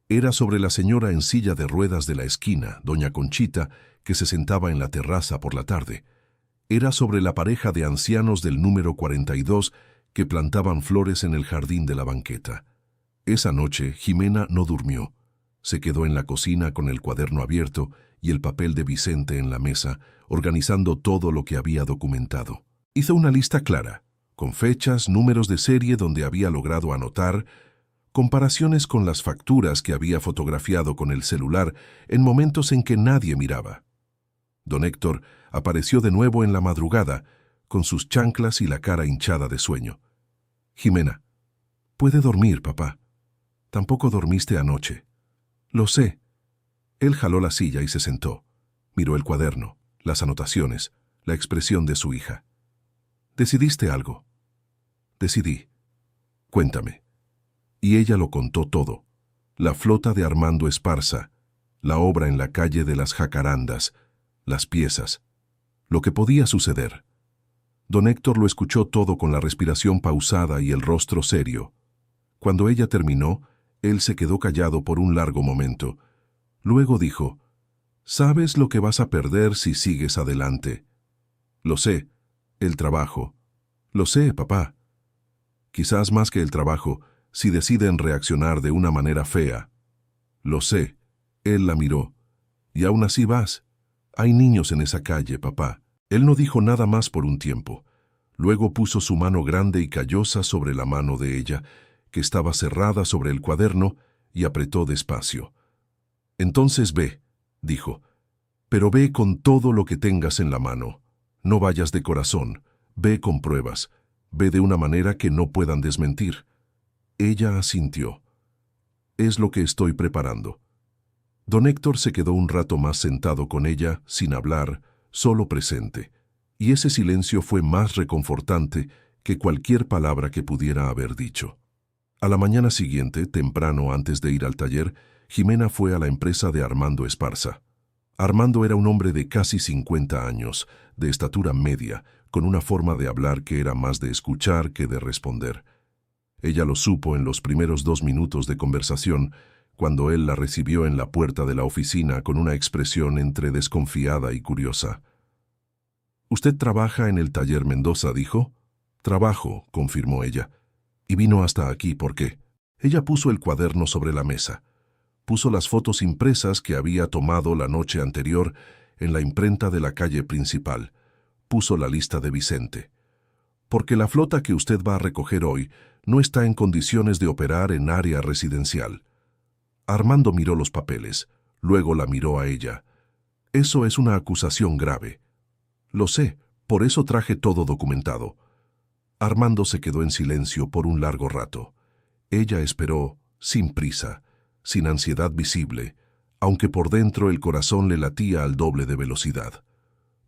Era sobre la señora en silla de ruedas de la esquina, doña Conchita, que se sentaba en la terraza por la tarde. Era sobre la pareja de ancianos del número 42 que plantaban flores en el jardín de la banqueta. Esa noche, Jimena no durmió. Se quedó en la cocina con el cuaderno abierto y el papel de Vicente en la mesa, organizando todo lo que había documentado. Hizo una lista clara, con fechas, números de serie donde había logrado anotar, comparaciones con las facturas que había fotografiado con el celular en momentos en que nadie miraba. Don Héctor apareció de nuevo en la madrugada, con sus chanclas y la cara hinchada de sueño. «Jimena, puede dormir, papá. Tampoco dormiste anoche». «Lo sé». Él jaló la silla y se sentó. Miró el cuaderno, las anotaciones, la expresión de su hija. «¿Decidiste algo?» «Decidí». «Cuéntame». Y ella lo contó todo. La flota de Armando Esparza, la obra en la calle de las Jacarandas, las piezas, lo que podía suceder. Don Héctor lo escuchó todo con la respiración pausada y el rostro serio. Cuando ella terminó, él se quedó callado por un largo momento. Luego dijo, «¿Sabes lo que vas a perder si sigues adelante?» «Lo sé, el trabajo». «Lo sé, papá». «Quizás más que el trabajo, si deciden reaccionar de una manera fea». «Lo sé». Él la miró. «Y aún así vas. Hay niños en esa calle, papá». Él no dijo nada más por un tiempo. Luego puso su mano grande y callosa sobre la mano de ella, que estaba cerrada sobre el cuaderno, y apretó despacio. «Entonces ve», dijo, «pero ve con todo lo que tengas en la mano. No vayas de corazón, ve con pruebas, ve de una manera que no puedan desmentir». Ella asintió. «Es lo que estoy preparando». Don Héctor se quedó un rato más sentado con ella, sin hablar, solo presente, y ese silencio fue más reconfortante que cualquier palabra que pudiera haber dicho. A la mañana siguiente, temprano antes de ir al taller, Jimena fue a la empresa de Armando Esparza. Armando era un hombre de casi 50 años, de estatura media, con una forma de hablar que era más de escuchar que de responder. Ella lo supo en los primeros 2 minutos de conversación, cuando él la recibió en la puerta de la oficina con una expresión entre desconfiada y curiosa. «¿Usted trabaja en el taller Mendoza?», dijo. «Trabajo», confirmó ella. «Y vino hasta aquí, ¿por qué?» Ella puso el cuaderno sobre la mesa. Puso las fotos impresas que había tomado la noche anterior en la imprenta de la calle principal. Puso la lista de Vicente. «Porque la flota que usted va a recoger hoy no está en condiciones de operar en área residencial». Armando miró los papeles, luego la miró a ella. «Eso es una acusación grave». «Lo sé, por eso traje todo documentado». Armando se quedó en silencio por un largo rato. Ella esperó, sin prisa, sin ansiedad visible, aunque por dentro el corazón le latía al doble de velocidad.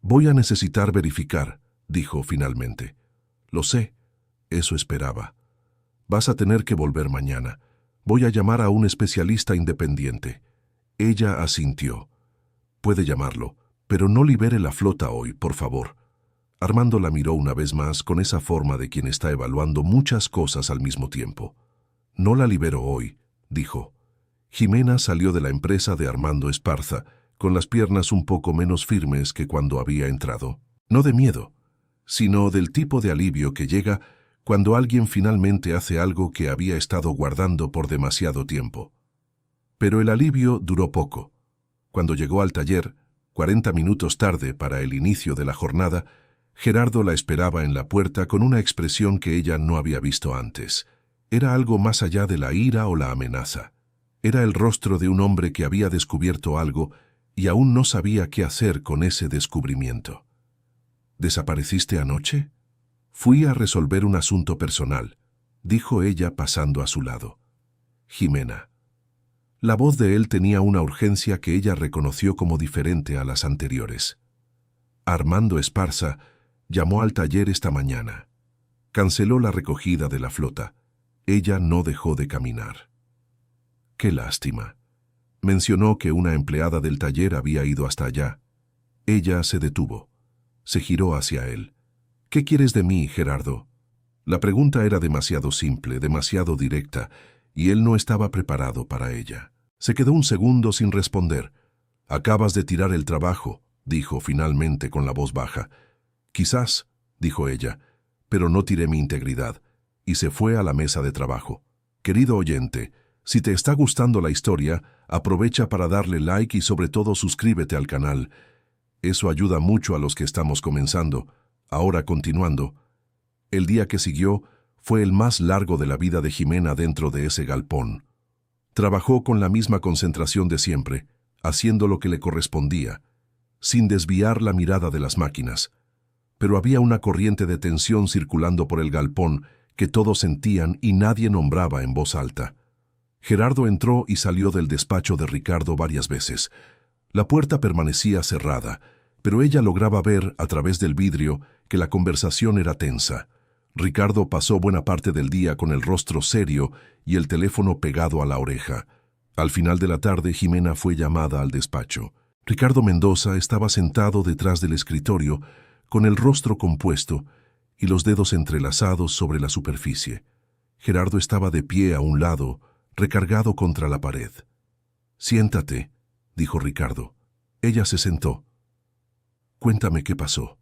«Voy a necesitar verificar», dijo finalmente. «Lo sé, eso esperaba. Vas a tener que volver mañana. Voy a llamar a un especialista independiente». Ella asintió. «Puede llamarlo, pero no libere la flota hoy, por favor». Armando la miró una vez más con esa forma de quien está evaluando muchas cosas al mismo tiempo. «No la libero hoy», dijo. Jimena salió de la empresa de Armando Esparza, con las piernas un poco menos firmes que cuando había entrado. No de miedo, sino del tipo de alivio que llega cuando alguien finalmente hace algo que había estado guardando por demasiado tiempo. Pero el alivio duró poco. Cuando llegó al taller, 40 minutos tarde para el inicio de la jornada, Gerardo la esperaba en la puerta con una expresión que ella no había visto antes. Era algo más allá de la ira o la amenaza. Era el rostro de un hombre que había descubierto algo y aún no sabía qué hacer con ese descubrimiento. ¿Desapareciste anoche? Fui a resolver un asunto personal, dijo ella pasando a su lado. Jimena. La voz de él tenía una urgencia que ella reconoció como diferente a las anteriores. Armando Esparza llamó al taller esta mañana. Canceló la recogida de la flota. Ella no dejó de caminar. Qué lástima. Mencionó que una empleada del taller había ido hasta allá. Ella se detuvo. Se giró hacia él. ¿Qué quieres de mí, Gerardo? La pregunta era demasiado simple, demasiado directa, y él no estaba preparado para ella. Se quedó un segundo sin responder. Acabas de tirar el trabajo, dijo finalmente con la voz baja. Quizás, dijo ella, pero no tiré mi integridad, y se fue a la mesa de trabajo. Querido oyente, si te está gustando la historia, aprovecha para darle like y sobre todo suscríbete al canal. Eso ayuda mucho a los que estamos comenzando. Ahora continuando. El día que siguió fue el más largo de la vida de Jimena dentro de ese galpón. Trabajó con la misma concentración de siempre, haciendo lo que le correspondía, sin desviar la mirada de las máquinas. Pero había una corriente de tensión circulando por el galpón que todos sentían y nadie nombraba en voz alta. Gerardo entró y salió del despacho de Ricardo varias veces. La puerta permanecía cerrada, pero ella lograba ver, a través del vidrio, que la conversación era tensa. Ricardo pasó buena parte del día con el rostro serio y el teléfono pegado a la oreja. Al final de la tarde, Jimena fue llamada al despacho. Ricardo Mendoza estaba sentado detrás del escritorio, con el rostro compuesto y los dedos entrelazados sobre la superficie. Gerardo estaba de pie a un lado, recargado contra la pared. «Siéntate», dijo Ricardo. Ella se sentó. «Cuéntame qué pasó»,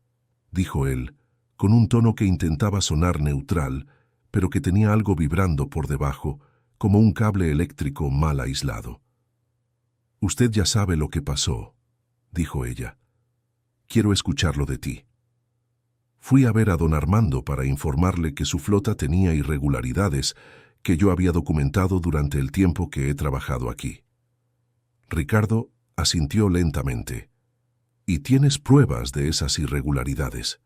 dijo él, con un tono que intentaba sonar neutral, pero que tenía algo vibrando por debajo, como un cable eléctrico mal aislado. «Usted ya sabe lo que pasó», dijo ella. «Quiero escucharlo de ti». Fui a ver a don Armando para informarle que su flota tenía irregularidades que yo había documentado durante el tiempo que he trabajado aquí. Ricardo asintió lentamente. «¿Y tienes pruebas de esas irregularidades?»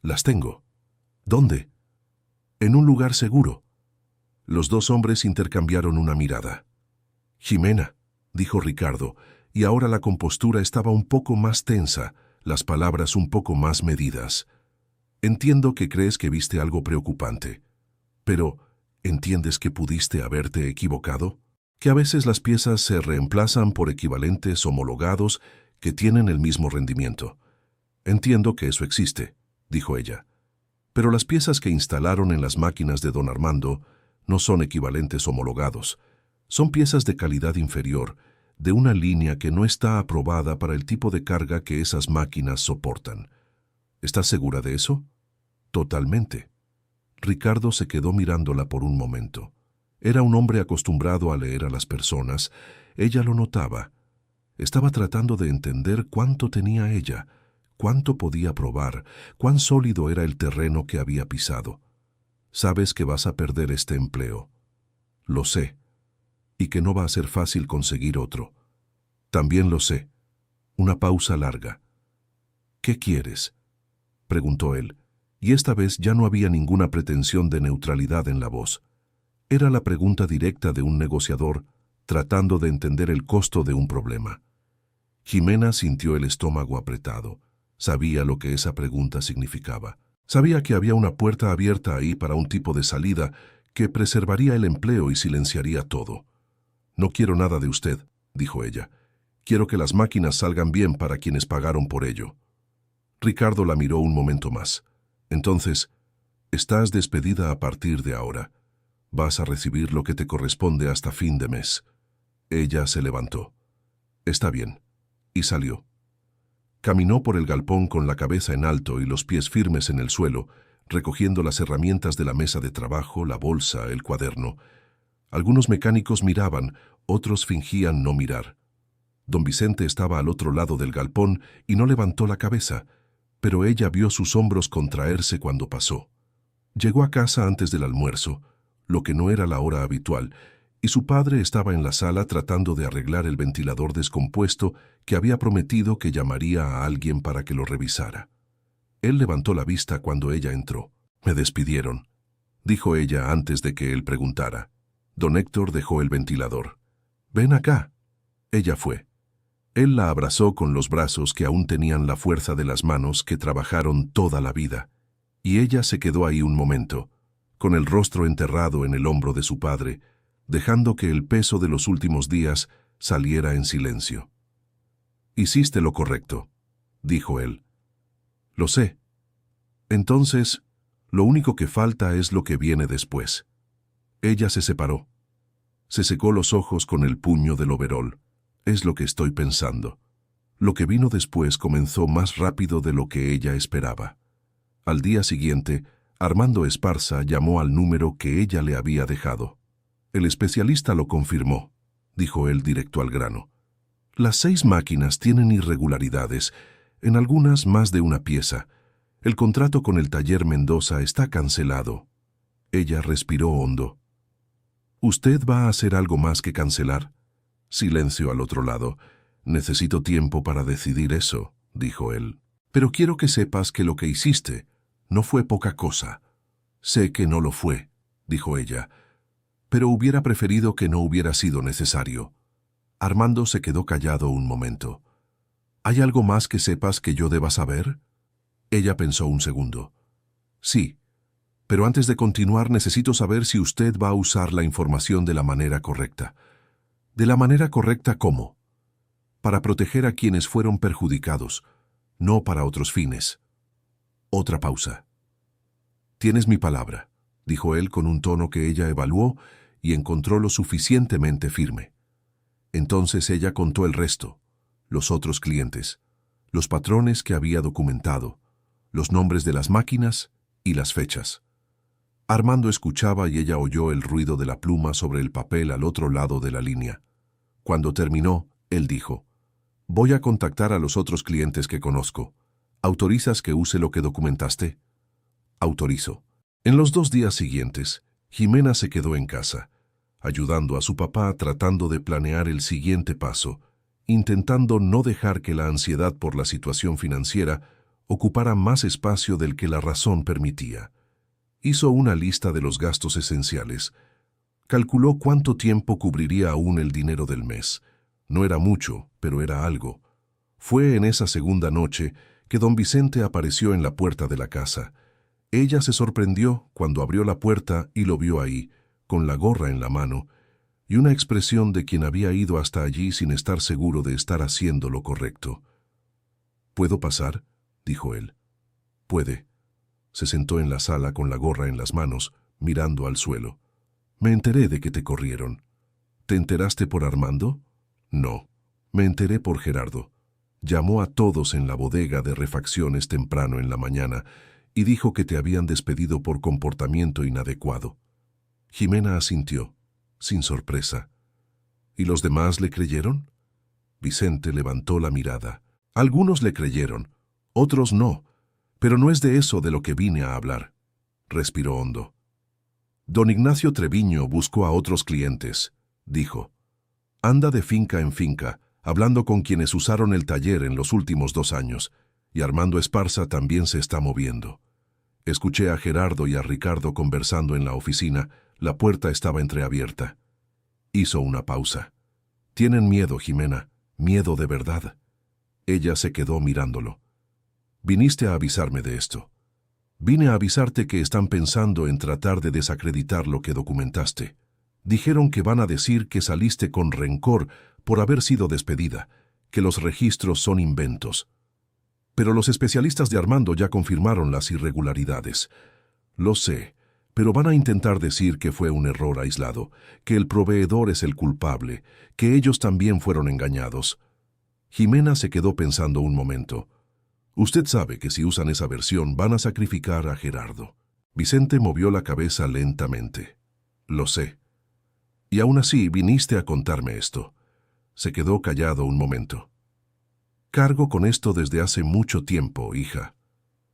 «Las tengo». «¿Dónde?» «En un lugar seguro». Los dos hombres intercambiaron una mirada. «Jimena», dijo Ricardo, y ahora la compostura estaba un poco más tensa, las palabras un poco más medidas. «Entiendo que crees que viste algo preocupante, pero ¿entiendes que pudiste haberte equivocado? Que a veces las piezas se reemplazan por equivalentes homologados que tienen el mismo rendimiento. Entiendo que eso existe», dijo ella. «Pero las piezas que instalaron en las máquinas de don Armando no son equivalentes homologados. Son piezas de calidad inferior, de una línea que no está aprobada para el tipo de carga que esas máquinas soportan. ¿Estás segura de eso?» «Totalmente». Ricardo se quedó mirándola por un momento. Era un hombre acostumbrado a leer a las personas. Ella lo notaba. Estaba tratando de entender cuánto tenía ella, cuánto podía probar, cuán sólido era el terreno que había pisado. «Sabes que vas a perder este empleo». «Lo sé. Y que no va a ser fácil conseguir otro». «También lo sé». Una pausa larga. «¿Qué quieres?», preguntó él, y esta vez ya no había ninguna pretensión de neutralidad en la voz. Era la pregunta directa de un negociador tratando de entender el costo de un problema. Jimena sintió el estómago apretado. Sabía lo que esa pregunta significaba. Sabía que había una puerta abierta ahí para un tipo de salida que preservaría el empleo y silenciaría todo. «No quiero nada de usted», dijo ella. «Quiero que las máquinas salgan bien para quienes pagaron por ello». Ricardo la miró un momento más. «Entonces, estás despedida a partir de ahora. Vas a recibir lo que te corresponde hasta fin de mes». Ella se levantó. «Está bien», y salió. Caminó por el galpón con la cabeza en alto y los pies firmes en el suelo, recogiendo las herramientas de la mesa de trabajo, la bolsa, el cuaderno. Algunos mecánicos miraban, Otros fingían no mirar. Don Vicente estaba al otro lado del galpón y no levantó la cabeza, pero ella vio sus hombros contraerse cuando pasó. Llegó a casa antes del almuerzo, lo que no era la hora habitual, y su padre estaba en la sala tratando de arreglar el ventilador descompuesto que había prometido que llamaría a alguien para que lo revisara. Él levantó la vista cuando ella entró. «Me despidieron», dijo ella antes de que él preguntara. Don Héctor dejó el ventilador. «Ven acá». Ella fue. Él la abrazó con los brazos que aún tenían la fuerza de las manos que trabajaron toda la vida, y ella se quedó ahí un momento, con el rostro enterrado en el hombro de su padre, dejando que el peso de los últimos días saliera en silencio. «Hiciste lo correcto», dijo él. «Lo sé. Entonces, lo único que falta es lo que viene después». Ella se separó. Se secó los ojos con el puño del overol. «Es lo que estoy pensando». Lo que vino después comenzó más rápido de lo que ella esperaba. Al día siguiente, Armando Esparza llamó al número que ella le había dejado. «El especialista lo confirmó», dijo él directo al grano. «Las 6 máquinas tienen irregularidades, en algunas más de una pieza. El contrato con el taller Mendoza está cancelado». Ella respiró hondo. «¿Usted va a hacer algo más que cancelar?» Silencio al otro lado. «Necesito tiempo para decidir eso», dijo él. «Pero quiero que sepas que lo que hiciste no fue poca cosa». «Sé que no lo fue», dijo ella, «pero hubiera preferido que no hubiera sido necesario». Armando se quedó callado un momento. «¿Hay algo más que sepas que yo deba saber?» Ella pensó un segundo. «Sí, pero antes de continuar necesito saber si usted va a usar la información de la manera correcta». «¿De la manera correcta cómo?» «Para proteger a quienes fueron perjudicados, no para otros fines». Otra pausa. «Tienes mi palabra», dijo él con un tono que ella evaluó y encontró lo suficientemente firme. Entonces ella contó el resto, los otros clientes, los patrones que había documentado, los nombres de las máquinas y las fechas. Armando escuchaba y ella oyó el ruido de la pluma sobre el papel al otro lado de la línea. Cuando terminó, él dijo: «Voy a contactar a los otros clientes que conozco. ¿Autorizas que use lo que documentaste?» «Autorizo». En los 2 días siguientes, Jimena se quedó en casa, ayudando a su papá tratando de planear el siguiente paso, intentando no dejar que la ansiedad por la situación financiera ocupara más espacio del que la razón permitía. Hizo una lista de los gastos esenciales. Calculó cuánto tiempo cubriría aún el dinero del mes. No era mucho, pero era algo. Fue en esa segunda noche que don Vicente apareció en la puerta de la casa. Ella se sorprendió cuando abrió la puerta y lo vio ahí, con la gorra en la mano, y una expresión de quien había ido hasta allí sin estar seguro de estar haciendo lo correcto. «¿Puedo pasar?», dijo él. «Puede». Se sentó en la sala con la gorra en las manos, mirando al suelo. «Me enteré de que te corrieron». «¿Te enteraste por Armando?» «No, me enteré por Gerardo. Llamó a todos en la bodega de refacciones temprano en la mañana y dijo que te habían despedido por comportamiento inadecuado». Jimena asintió, sin sorpresa. «¿Y los demás le creyeron?» Vicente levantó la mirada. «Algunos le creyeron, otros no, pero no es de eso de lo que vine a hablar». Respiró hondo. «Don Ignacio Treviño buscó a otros clientes», dijo. «Anda de finca en finca, hablando con quienes usaron el taller en los últimos 2 años, y Armando Esparza también se está moviendo. Escuché a Gerardo y a Ricardo conversando en la oficina. La puerta estaba entreabierta». Hizo una pausa. «Tienen miedo, Jimena, miedo de verdad». Ella se quedó mirándolo. «Viniste a avisarme de esto». «Vine a avisarte que están pensando en tratar de desacreditar lo que documentaste. Dijeron que van a decir que saliste con rencor por haber sido despedida, que los registros son inventos. Pero los especialistas de Armando ya confirmaron las irregularidades. Lo sé, pero van a intentar decir que fue un error aislado, que el proveedor es el culpable, que ellos también fueron engañados». Jimena se quedó pensando un momento. «Usted sabe que si usan esa versión van a sacrificar a Gerardo». Vicente movió la cabeza lentamente. «Lo sé». Y aún así viniste a contarme esto. Se quedó callado un momento. Cargo con esto desde hace mucho tiempo, hija.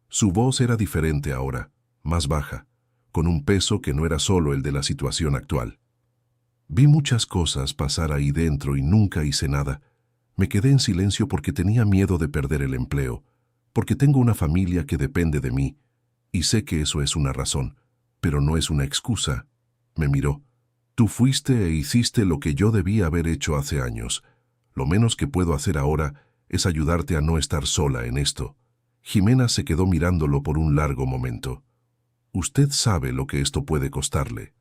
Su voz era diferente ahora, más baja, con un peso que no era solo el de la situación actual. Vi muchas cosas pasar ahí dentro y nunca hice nada. Me quedé en silencio porque tenía miedo de perder el empleo, porque tengo una familia que depende de mí, y sé que eso es una razón, pero no es una excusa. Me miró. Tú fuiste e hiciste lo que yo debía haber hecho hace años. Lo menos que puedo hacer ahora es ayudarte a no estar sola en esto. Jimena se quedó mirándolo por un largo momento. Usted sabe lo que esto puede costarle.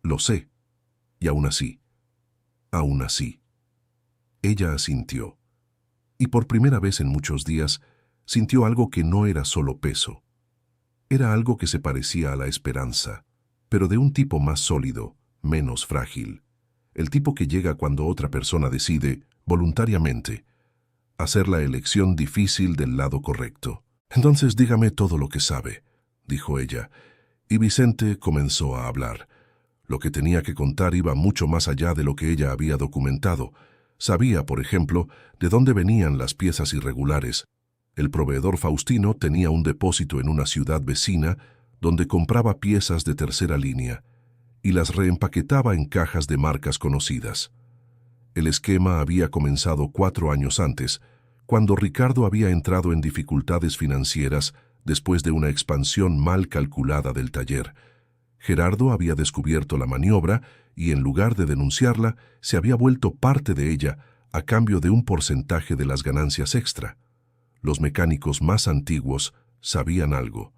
Lo sé. Y aún así. Ella asintió. Y por primera vez en muchos días, sintió algo que no era solo peso. Era algo que se parecía a la esperanza, pero de un tipo más sólido, menos frágil. El tipo que llega cuando otra persona decide, voluntariamente, hacer la elección difícil del lado correcto. Entonces dígame todo lo que sabe, dijo ella, y Vicente comenzó a hablar. Lo que tenía que contar iba mucho más allá de lo que ella había documentado. Sabía, por ejemplo, de dónde venían las piezas irregulares. El proveedor Faustino tenía un depósito en una ciudad vecina donde compraba piezas de tercera línea y las reempaquetaba en cajas de marcas conocidas. El esquema había comenzado 4 años antes, cuando Ricardo había entrado en dificultades financieras después de una expansión mal calculada del taller. Gerardo había descubierto la maniobra y, en lugar de denunciarla, se había vuelto parte de ella a cambio de un porcentaje de las ganancias extra. Los mecánicos más antiguos sabían algo,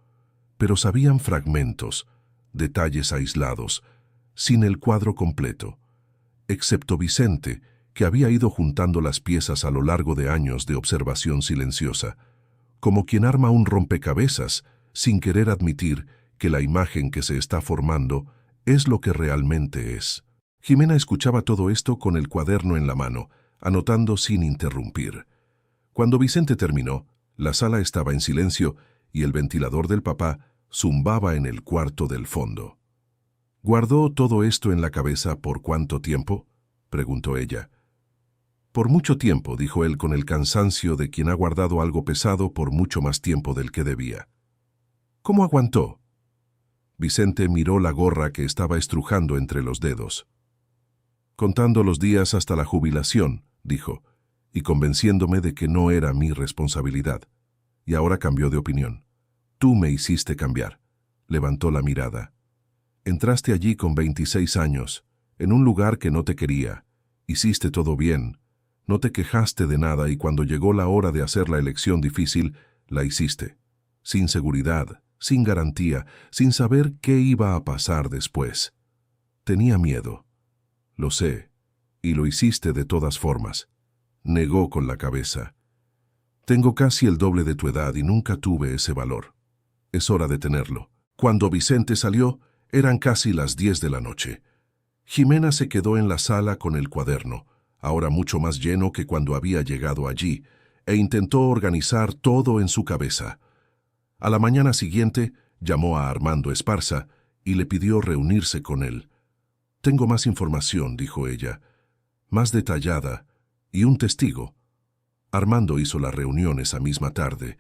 pero sabían fragmentos, detalles aislados, sin el cuadro completo, excepto Vicente, que había ido juntando las piezas a lo largo de años de observación silenciosa, como quien arma un rompecabezas sin querer admitir que la imagen que se está formando es lo que realmente es. Jimena escuchaba todo esto con el cuaderno en la mano, anotando sin interrumpir. Cuando Vicente terminó, la sala estaba en silencio y el ventilador del papá zumbaba en el cuarto del fondo. ¿Guardó todo esto en la cabeza por cuánto tiempo?, preguntó ella. Por mucho tiempo, dijo él con el cansancio de quien ha guardado algo pesado por mucho más tiempo del que debía. ¿Cómo aguantó? Vicente miró la gorra que estaba estrujando entre los dedos. Contando los días hasta la jubilación, dijo, y convenciéndome de que no era mi responsabilidad. Y ahora cambió de opinión. Tú me hiciste cambiar. Levantó la mirada. Entraste allí con 26 años, en un lugar que no te quería. Hiciste todo bien. No te quejaste de nada y cuando llegó la hora de hacer la elección difícil, la hiciste. Sin seguridad, sin garantía, sin saber qué iba a pasar después. Tenía miedo. Lo sé, y lo hiciste de todas formas. Negó con la cabeza. Tengo casi el doble de tu edad y nunca tuve ese valor. Es hora de tenerlo. Cuando Vicente salió, eran casi las 10 de la noche. Jimena se quedó en la sala con el cuaderno, ahora mucho más lleno que cuando había llegado allí, e intentó organizar todo en su cabeza. A la mañana siguiente, llamó a Armando Esparza y le pidió reunirse con él. Tengo más información, dijo ella, más detallada, y un testigo. Armando hizo la reunión esa misma tarde.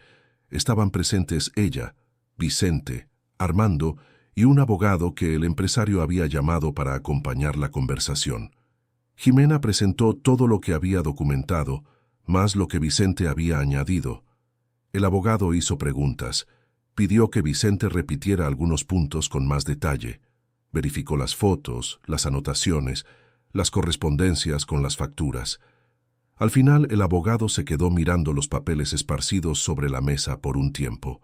Estaban presentes ella, Vicente, Armando y un abogado que el empresario había llamado para acompañar la conversación. Jimena presentó todo lo que había documentado, más lo que Vicente había añadido. El abogado hizo preguntas, pidió que Vicente repitiera algunos puntos con más detalle, verificó las fotos, las anotaciones, las correspondencias con las facturas. Al final el abogado se quedó mirando los papeles esparcidos sobre la mesa por un tiempo.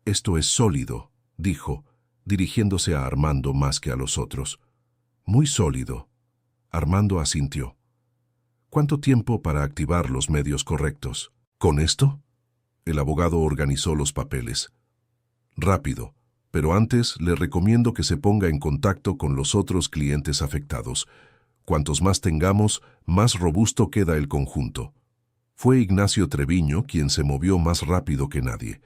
Esto es sólido, dijo, dirigiéndose a Armando más que a los otros. Muy sólido. Armando asintió. ¿Cuánto tiempo para activar los medios correctos? ¿Con esto? El abogado organizó los papeles. Rápido, pero antes le recomiendo que se ponga en contacto con los otros clientes afectados. Cuantos más tengamos, más robusto queda el conjunto. Fue Ignacio Treviño quien se movió más rápido que nadie.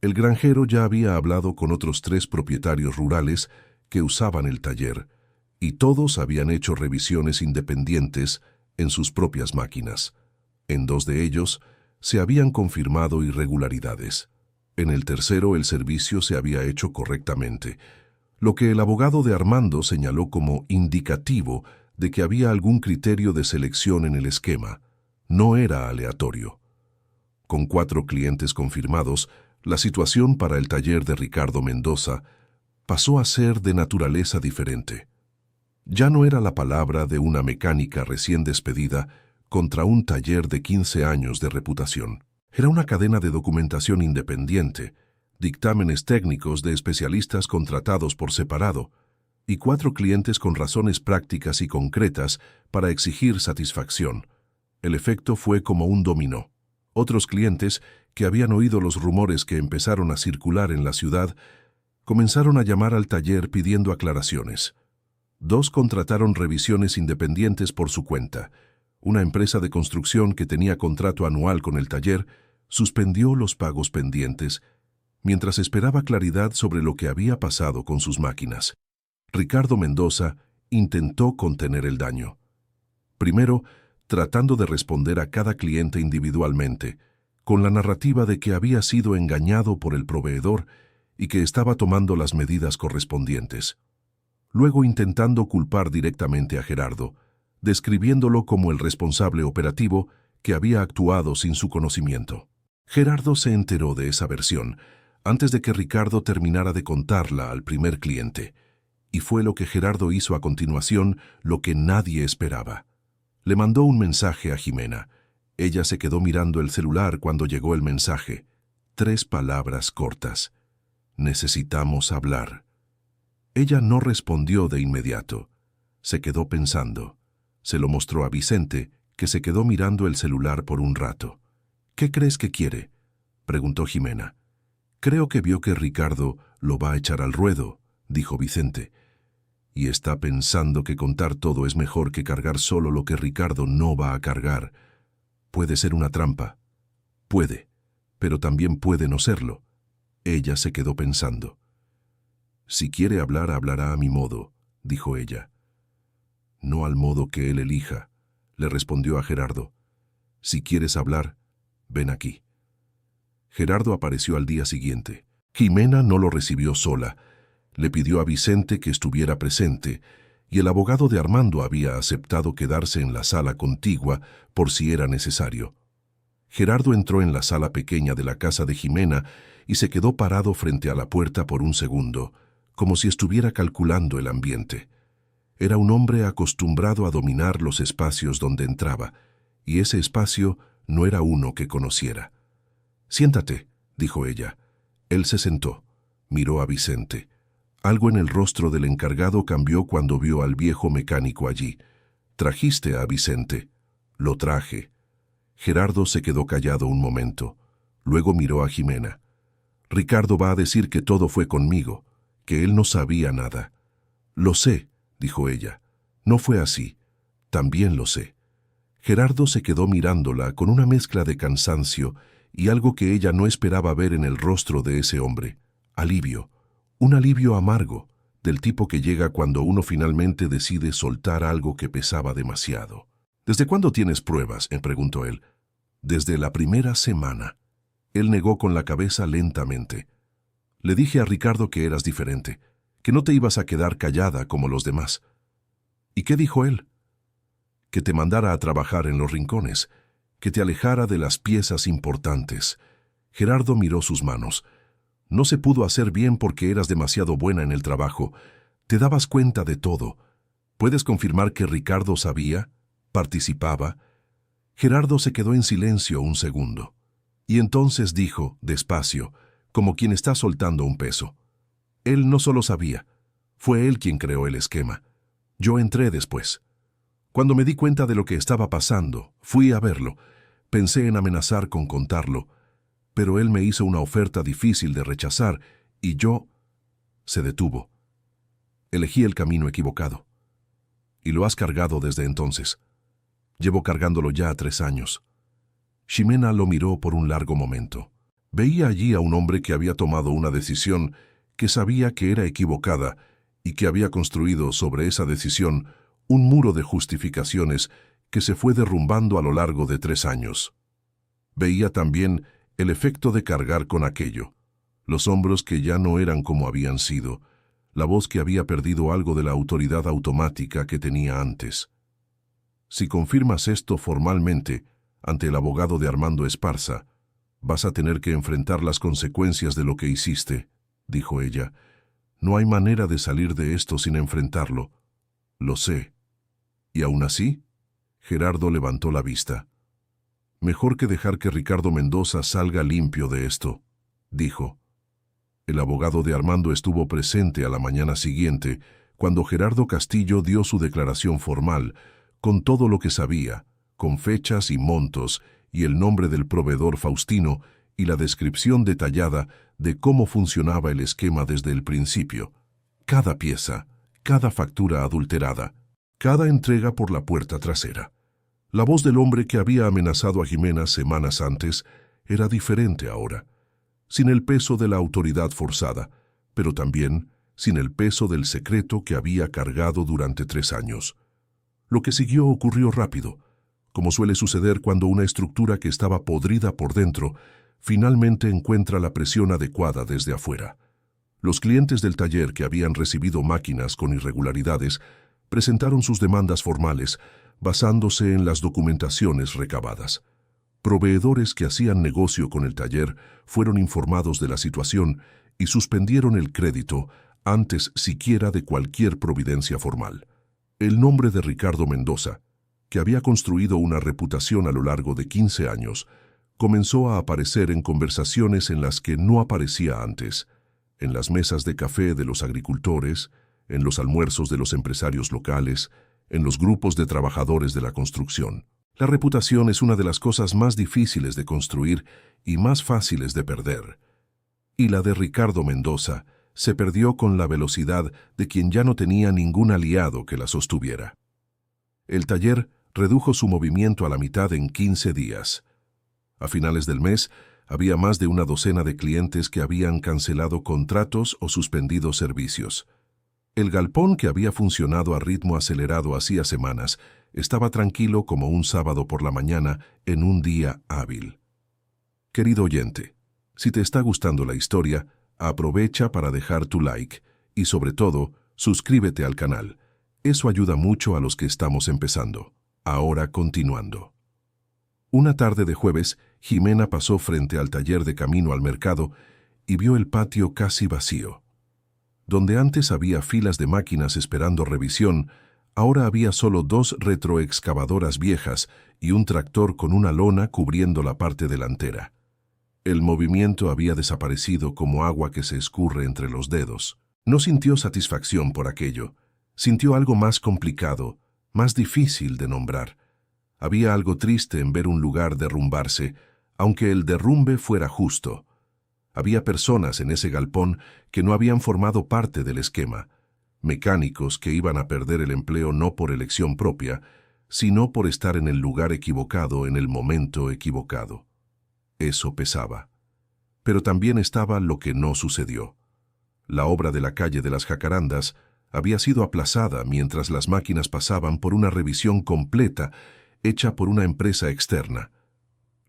El granjero ya había hablado con otros 3 propietarios rurales que usaban el taller, y todos habían hecho revisiones independientes en sus propias máquinas. En 2 de ellos se habían confirmado irregularidades. En el tercero el servicio se había hecho correctamente, lo que el abogado de Armando señaló como indicativo de que había algún criterio de selección en el esquema. No era aleatorio. Con 4 clientes confirmados, la situación para el taller de Ricardo Mendoza pasó a ser de naturaleza diferente. Ya no era la palabra de una mecánica recién despedida contra un taller de 15 años de reputación. Era una cadena de documentación independiente, dictámenes técnicos de especialistas contratados por separado, y 4 clientes con razones prácticas y concretas para exigir satisfacción. El efecto fue como un dominó. Otros clientes, que habían oído los rumores que empezaron a circular en la ciudad, comenzaron a llamar al taller pidiendo aclaraciones. 2 contrataron revisiones independientes por su cuenta. Una empresa de construcción que tenía contrato anual con el taller suspendió los pagos pendientes mientras esperaba claridad sobre lo que había pasado con sus máquinas. Ricardo Mendoza intentó contener el daño. Primero, tratando de responder a cada cliente individualmente, con la narrativa de que había sido engañado por el proveedor y que estaba tomando las medidas correspondientes. Luego intentando culpar directamente a Gerardo, describiéndolo como el responsable operativo que había actuado sin su conocimiento. Gerardo se enteró de esa versión antes de que Ricardo terminara de contarla al primer cliente, y fue lo que Gerardo hizo a continuación lo que nadie esperaba. Le mandó un mensaje a Jimena. Ella se quedó mirando el celular cuando llegó el mensaje. 3 palabras cortas. Necesitamos hablar. Ella no respondió de inmediato. Se quedó pensando. Se lo mostró a Vicente, que se quedó mirando el celular por un rato. ¿Qué crees que quiere?, preguntó Jimena. Creo que vio que Ricardo lo va a echar al ruedo, dijo Vicente. Y está pensando que contar todo es mejor que cargar solo lo que Ricardo no va a cargar. Puede ser una trampa. Puede, pero también puede no serlo. Ella se quedó pensando. Si quiere hablar, hablará a mi modo, dijo ella. No al modo que él elija, le respondió a Gerardo. Si quieres hablar, ven aquí. Gerardo apareció al día siguiente. Jimena no lo recibió sola. Le pidió a Vicente que estuviera presente, y el abogado de Armando había aceptado quedarse en la sala contigua por si era necesario. Gerardo entró en la sala pequeña de la casa de Jimena y se quedó parado frente a la puerta por un segundo, como si estuviera calculando el ambiente. Era un hombre acostumbrado a dominar los espacios donde entraba, y ese espacio no era uno que conociera. «Siéntate», dijo ella. Él se sentó, miró a Vicente. Algo en el rostro del encargado cambió cuando vio al viejo mecánico allí. «¿Trajiste a Vicente?» «Lo traje». Gerardo se quedó callado un momento. Luego miró a Jimena. «Ricardo va a decir que todo fue conmigo, que él no sabía nada». «Lo sé», dijo ella. «No fue así. También lo sé». Gerardo se quedó mirándola con una mezcla de cansancio y algo que ella no esperaba ver en el rostro de ese hombre. Alivio. Un alivio amargo, del tipo que llega cuando uno finalmente decide soltar algo que pesaba demasiado. «¿Desde cuándo tienes pruebas?», preguntó él. «Desde la primera semana». Él negó con la cabeza lentamente. «Le dije a Ricardo que eras diferente, que no te ibas a quedar callada como los demás». «¿Y qué dijo él?» «Que te mandara a trabajar en los rincones, que te alejara de las piezas importantes». Gerardo miró sus manos. «No se pudo hacer bien porque eras demasiado buena en el trabajo. Te dabas cuenta de todo. ¿Puedes confirmar que Ricardo sabía? ¿Participaba?» Gerardo se quedó en silencio un segundo. Y entonces dijo, despacio, como quien está soltando un peso. «Él no solo sabía. Fue él quien creó el esquema. Yo entré después. Cuando me di cuenta de lo que estaba pasando, fui a verlo. Pensé en amenazar con contarlo, pero él me hizo una oferta difícil de rechazar y yo...» Se detuvo. «Elegí el camino equivocado. Y lo has cargado desde entonces. Llevo cargándolo ya 3 años». Ximena lo miró por un largo momento. Veía allí a un hombre que había tomado una decisión que sabía que era equivocada y que había construido sobre esa decisión un muro de justificaciones que se fue derrumbando a lo largo de 3 años. Veía también el efecto de cargar con aquello, los hombros que ya no eran como habían sido, la voz que había perdido algo de la autoridad automática que tenía antes. Si confirmas esto formalmente ante el abogado de Armando Esparza, vas a tener que enfrentar las consecuencias de lo que hiciste, dijo ella. No hay manera de salir de esto sin enfrentarlo. Lo sé. Y aún así, Gerardo levantó la vista. Mejor que dejar que Ricardo Mendoza salga limpio de esto, dijo. El abogado de Armando estuvo presente a la mañana siguiente, cuando Gerardo Castillo dio su declaración formal, con todo lo que sabía, con fechas y montos, y el nombre del proveedor Faustino, y la descripción detallada de cómo funcionaba el esquema desde el principio. Cada pieza, cada factura adulterada, cada entrega por la puerta trasera. La voz del hombre que había amenazado a Jimena semanas antes era diferente ahora, sin el peso de la autoridad forzada, pero también sin el peso del secreto que había cargado durante 3 años. Lo que siguió ocurrió rápido, como suele suceder cuando una estructura que estaba podrida por dentro finalmente encuentra la presión adecuada desde afuera. Los clientes del taller que habían recibido máquinas con irregularidades presentaron sus demandas formales basándose en las documentaciones recabadas. Proveedores que hacían negocio con el taller fueron informados de la situación y suspendieron el crédito antes siquiera de cualquier providencia formal. El nombre de Ricardo Mendoza, que había construido una reputación a lo largo de 15 años, comenzó a aparecer en conversaciones en las que no aparecía antes, en las mesas de café de los agricultores, en los almuerzos de los empresarios locales, en los grupos de trabajadores de la construcción. La reputación es una de las cosas más difíciles de construir y más fáciles de perder. Y la de Ricardo Mendoza se perdió con la velocidad de quien ya no tenía ningún aliado que la sostuviera. El taller redujo su movimiento a la mitad en 15 días. A finales del mes, había más de una docena de clientes que habían cancelado contratos o suspendido servicios. El galpón, que había funcionado a ritmo acelerado hacía semanas, estaba tranquilo como un sábado por la mañana en un día hábil. Querido oyente, si te está gustando la historia, aprovecha para dejar tu like y, sobre todo, suscríbete al canal. Eso ayuda mucho a los que estamos empezando. Ahora continuando. Una tarde de jueves, Jimena pasó frente al taller de camino al mercado y vio el patio casi vacío. Donde antes había filas de máquinas esperando revisión, ahora había solo 2 retroexcavadoras viejas y un tractor con una lona cubriendo la parte delantera. El movimiento había desaparecido como agua que se escurre entre los dedos. No sintió satisfacción por aquello. Sintió algo más complicado, más difícil de nombrar. Había algo triste en ver un lugar derrumbarse, aunque el derrumbe fuera justo. Había personas en ese galpón que no habían formado parte del esquema, mecánicos que iban a perder el empleo no por elección propia, sino por estar en el lugar equivocado en el momento equivocado. Eso pesaba. Pero también estaba lo que no sucedió. La obra de la calle de las Jacarandas había sido aplazada mientras las máquinas pasaban por una revisión completa hecha por una empresa externa.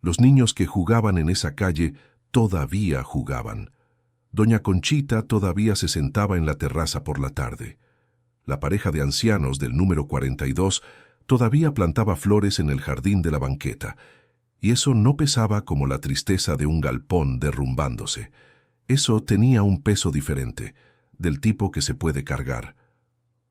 Los niños que jugaban en esa calle todavía jugaban. Doña Conchita todavía se sentaba en la terraza por la tarde. La pareja de ancianos del número 42 todavía plantaba flores en el jardín de la banqueta, y eso no pesaba como la tristeza de un galpón derrumbándose. Eso tenía un peso diferente, del tipo que se puede cargar.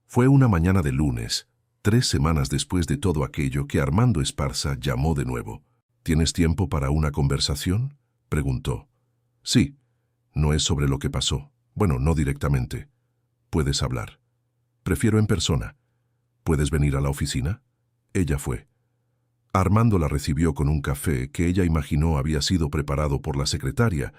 Fue una mañana de lunes, 3 semanas después de todo aquello, que Armando Esparza llamó de nuevo. ¿Tienes tiempo para una conversación?, preguntó. Sí. No es sobre lo que pasó. Bueno, no directamente. Puedes hablar. Prefiero en persona. ¿Puedes venir a la oficina? Ella fue. Armando la recibió con un café que ella imaginó había sido preparado por la secretaria,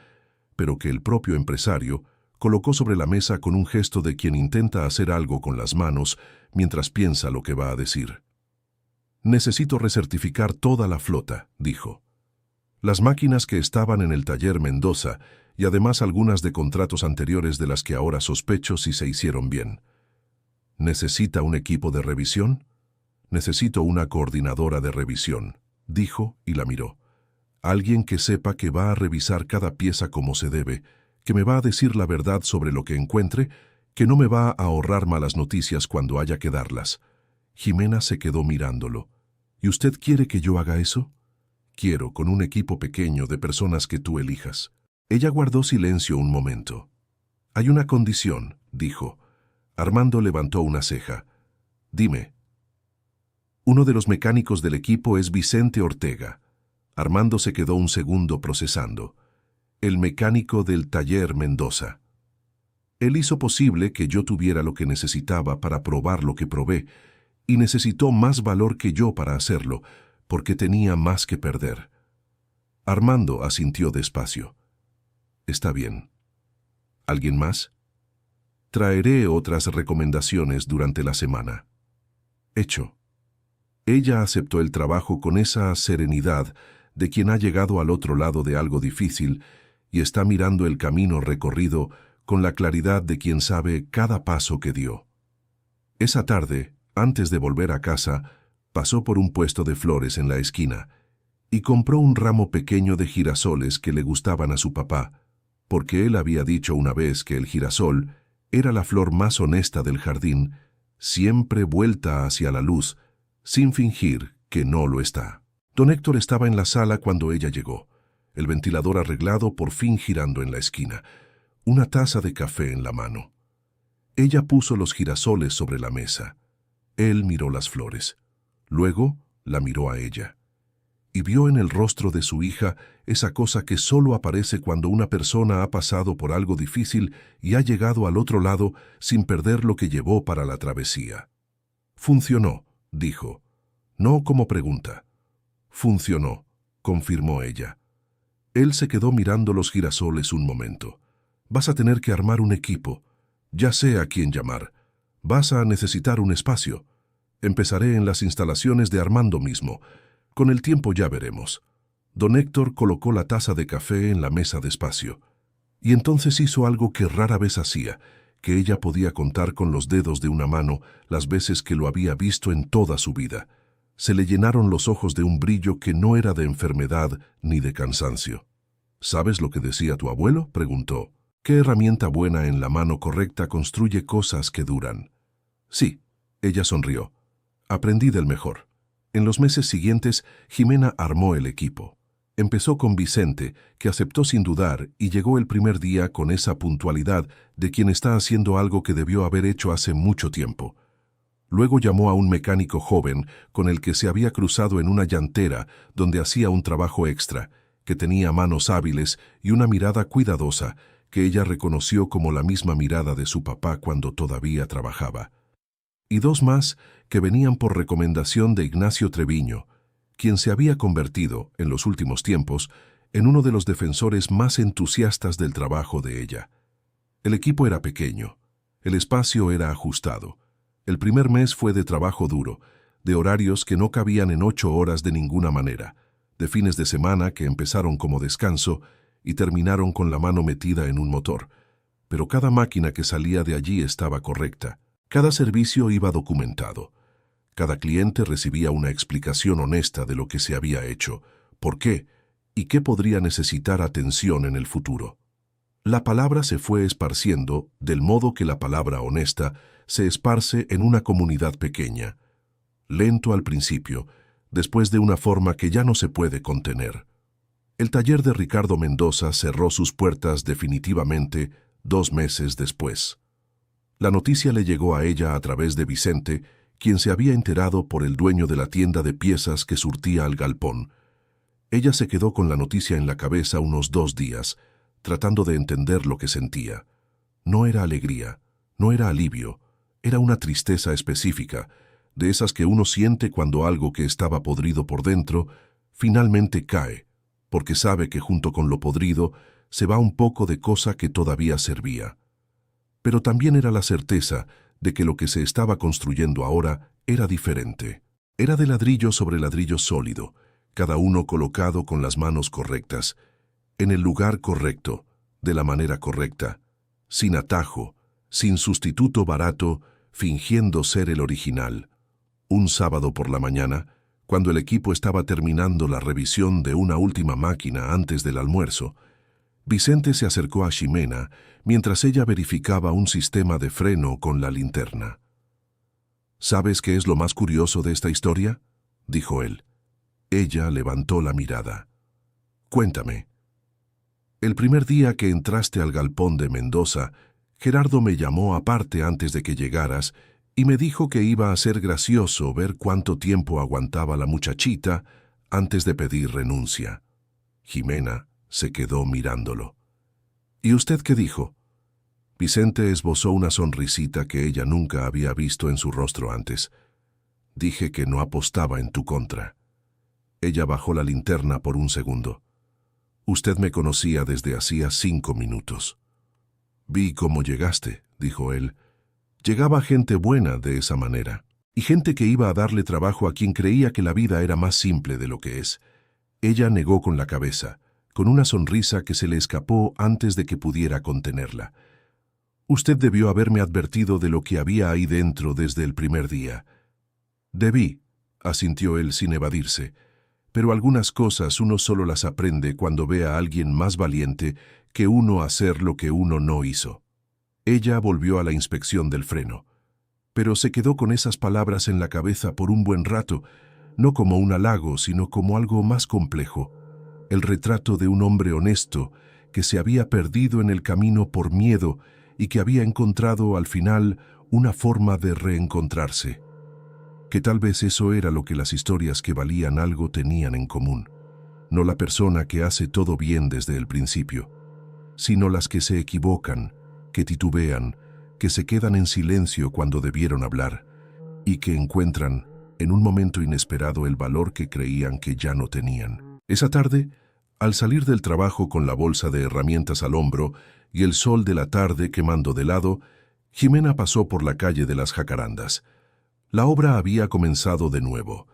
pero que el propio empresario colocó sobre la mesa con un gesto de quien intenta hacer algo con las manos mientras piensa lo que va a decir. Necesito recertificar toda la flota, dijo. Las máquinas que estaban en el taller Mendoza y además algunas de contratos anteriores de las que ahora sospecho si se hicieron bien. ¿Necesita un equipo de revisión? Necesito una coordinadora de revisión, dijo y la miró. Alguien que sepa que va a revisar cada pieza como se debe, que me va a decir la verdad sobre lo que encuentre, que no me va a ahorrar malas noticias cuando haya que darlas. Jimena se quedó mirándolo. ¿Y usted quiere que yo haga eso? Quiero, con un equipo pequeño de personas que tú elijas. Ella guardó silencio un momento. Hay una condición, dijo. Armando levantó una ceja. Dime. Uno de los mecánicos del equipo es Vicente Ortega. Armando se quedó un segundo procesando. El mecánico del taller Mendoza. Él hizo posible que yo tuviera lo que necesitaba para probar lo que probé, y necesitó más valor que yo para hacerlo, porque tenía más que perder. Armando asintió despacio. Está bien. ¿Alguien más? Traeré otras recomendaciones durante la semana. Hecho. Ella aceptó el trabajo con esa serenidad de quien ha llegado al otro lado de algo difícil y está mirando el camino recorrido con la claridad de quien sabe cada paso que dio. Esa tarde, antes de volver a casa, pasó por un puesto de flores en la esquina y compró un ramo pequeño de girasoles que le gustaban a su papá, porque él había dicho una vez que el girasol era la flor más honesta del jardín, siempre vuelta hacia la luz, sin fingir que no lo está. Don Héctor estaba en la sala cuando ella llegó, el ventilador arreglado por fin girando en la esquina, una taza de café en la mano. Ella puso los girasoles sobre la mesa. Él miró las flores. Luego la miró a ella. Y vio en el rostro de su hija esa cosa que solo aparece cuando una persona ha pasado por algo difícil y ha llegado al otro lado sin perder lo que llevó para la travesía. Funcionó, dijo. No como pregunta. Funcionó, confirmó ella. Él se quedó mirando los girasoles un momento. Vas a tener que armar un equipo. Ya sé a quién llamar. Vas a necesitar un espacio. Empezaré en las instalaciones de Armando mismo. Con el tiempo ya veremos. Don Héctor colocó la taza de café en la mesa despacio. Y entonces hizo algo que rara vez hacía, que ella podía contar con los dedos de una mano las veces que lo había visto en toda su vida. Se le llenaron los ojos de un brillo que no era de enfermedad ni de cansancio. ¿Sabes lo que decía tu abuelo?, preguntó. ¿Qué herramienta buena en la mano correcta construye cosas que duran? Sí, ella sonrió. Aprendí del mejor. En los meses siguientes, Jimena armó el equipo. Empezó con Vicente, que aceptó sin dudar y llegó el primer día con esa puntualidad de quien está haciendo algo que debió haber hecho hace mucho tiempo. Luego llamó a un mecánico joven con el que se había cruzado en una llantera donde hacía un trabajo extra, que tenía manos hábiles y una mirada cuidadosa que ella reconoció como la misma mirada de su papá cuando todavía trabajaba. Y dos más que venían por recomendación de Ignacio Treviño, quien se había convertido, en los últimos tiempos, en uno de los defensores más entusiastas del trabajo de ella. El equipo era pequeño, el espacio era ajustado. El primer mes fue de trabajo duro, de horarios que no cabían en 8 horas de ninguna manera, de fines de semana que empezaron como descanso y terminaron con la mano metida en un motor. Pero cada máquina que salía de allí estaba correcta. Cada servicio iba documentado. Cada cliente recibía una explicación honesta de lo que se había hecho, por qué y qué podría necesitar atención en el futuro. La palabra se fue esparciendo del modo que la palabra honesta se esparce en una comunidad pequeña. Lento al principio, después de una forma que ya no se puede contener. El taller de Ricardo Mendoza cerró sus puertas definitivamente 2 meses después. La noticia le llegó a ella a través de Vicente, quien se había enterado por el dueño de la tienda de piezas que surtía al galpón. Ella se quedó con la noticia en la cabeza unos 2 días, tratando de entender lo que sentía. No era alegría, no era alivio, era una tristeza específica, de esas que uno siente cuando algo que estaba podrido por dentro finalmente cae, porque sabe que junto con lo podrido se va un poco de cosa que todavía servía. Pero también era la certeza de que lo que se estaba construyendo ahora era diferente. Era de ladrillo sobre ladrillo sólido, cada uno colocado con las manos correctas, en el lugar correcto, de la manera correcta, sin atajo, sin sustituto barato, fingiendo ser el original. Un sábado por la mañana, cuando el equipo estaba terminando la revisión de una última máquina antes del almuerzo, Vicente se acercó a Ximena mientras ella verificaba un sistema de freno con la linterna. ¿Sabes qué es lo más curioso de esta historia?, dijo él. Ella levantó la mirada. Cuéntame. El primer día que entraste al galpón de Mendoza, Gerardo me llamó aparte antes de que llegaras y me dijo que iba a ser gracioso ver cuánto tiempo aguantaba la muchachita antes de pedir renuncia. Ximena se quedó mirándolo. ¿Y usted qué dijo? Vicente esbozó una sonrisita que ella nunca había visto en su rostro antes. Dije que no apostaba en tu contra. Ella bajó la linterna por un segundo. Usted me conocía desde hacía 5 minutos. Vi cómo llegaste, dijo él. Llegaba gente buena de esa manera, y gente que iba a darle trabajo a quien creía que la vida era más simple de lo que es. Ella negó con la cabeza, con una sonrisa que se le escapó antes de que pudiera contenerla. Usted debió haberme advertido de lo que había ahí dentro desde el primer día. Debí, asintió él sin evadirse, pero algunas cosas uno solo las aprende cuando ve a alguien más valiente que uno hacer lo que uno no hizo. Ella volvió a la inspección del freno, pero se quedó con esas palabras en la cabeza por un buen rato, no como un halago, sino como algo más complejo, el retrato de un hombre honesto que se había perdido en el camino por miedo y que había encontrado al final una forma de reencontrarse. Que tal vez eso era lo que las historias que valían algo tenían en común, no la persona que hace todo bien desde el principio, sino las que se equivocan, que titubean, que se quedan en silencio cuando debieron hablar y que encuentran, en un momento inesperado, el valor que creían que ya no tenían. Esa tarde, al salir del trabajo con la bolsa de herramientas al hombro y el sol de la tarde quemando de lado, Ximena pasó por la calle de las Jacarandas. La obra había comenzado de nuevo.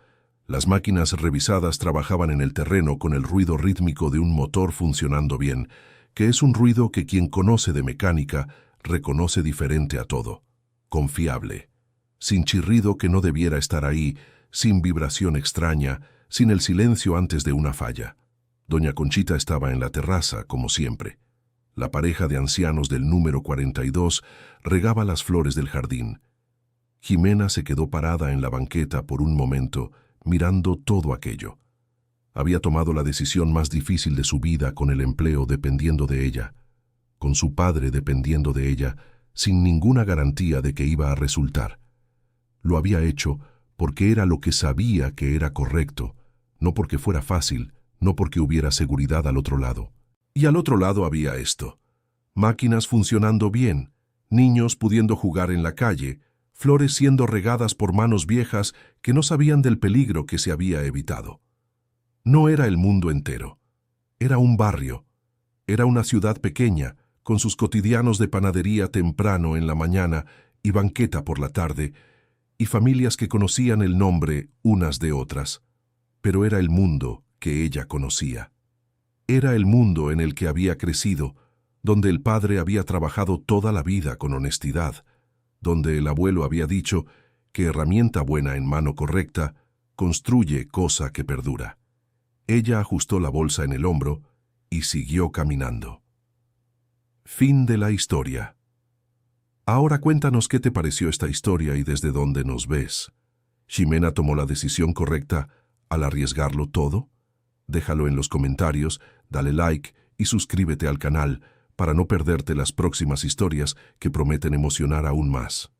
Las máquinas revisadas trabajaban en el terreno con el ruido rítmico de un motor funcionando bien, que es un ruido que quien conoce de mecánica reconoce diferente a todo, confiable, sin chirrido que no debiera estar ahí, sin vibración extraña, sin el silencio antes de una falla. Doña Conchita estaba en la terraza, como siempre. La pareja de ancianos del número 42 regaba las flores del jardín. Ximena se quedó parada en la banqueta por un momento, mirando todo aquello. Había tomado la decisión más difícil de su vida, con el empleo dependiendo de ella, con su padre dependiendo de ella, sin ninguna garantía de que iba a resultar. Lo había hecho porque era lo que sabía que era correcto, no porque fuera fácil, no porque hubiera seguridad al otro lado. Y al otro lado había esto: máquinas funcionando bien, niños pudiendo jugar en la calle, flores siendo regadas por manos viejas que no sabían del peligro que se había evitado. No era el mundo entero. Era un barrio. Era una ciudad pequeña, con sus cotidianos de panadería temprano en la mañana y banqueta por la tarde, y familias que conocían el nombre unas de otras. Pero era el mundo que ella conocía. Era el mundo en el que había crecido, donde el padre había trabajado toda la vida con honestidad, donde el abuelo había dicho que herramienta buena en mano correcta construye cosa que perdura. Ella ajustó la bolsa en el hombro y siguió caminando. Fin de la historia. Ahora cuéntanos qué te pareció esta historia y desde dónde nos ves. ¿Ximena tomó la decisión correcta al arriesgarlo todo? Déjalo en los comentarios, dale like y suscríbete al canal para no perderte las próximas historias que prometen emocionar aún más.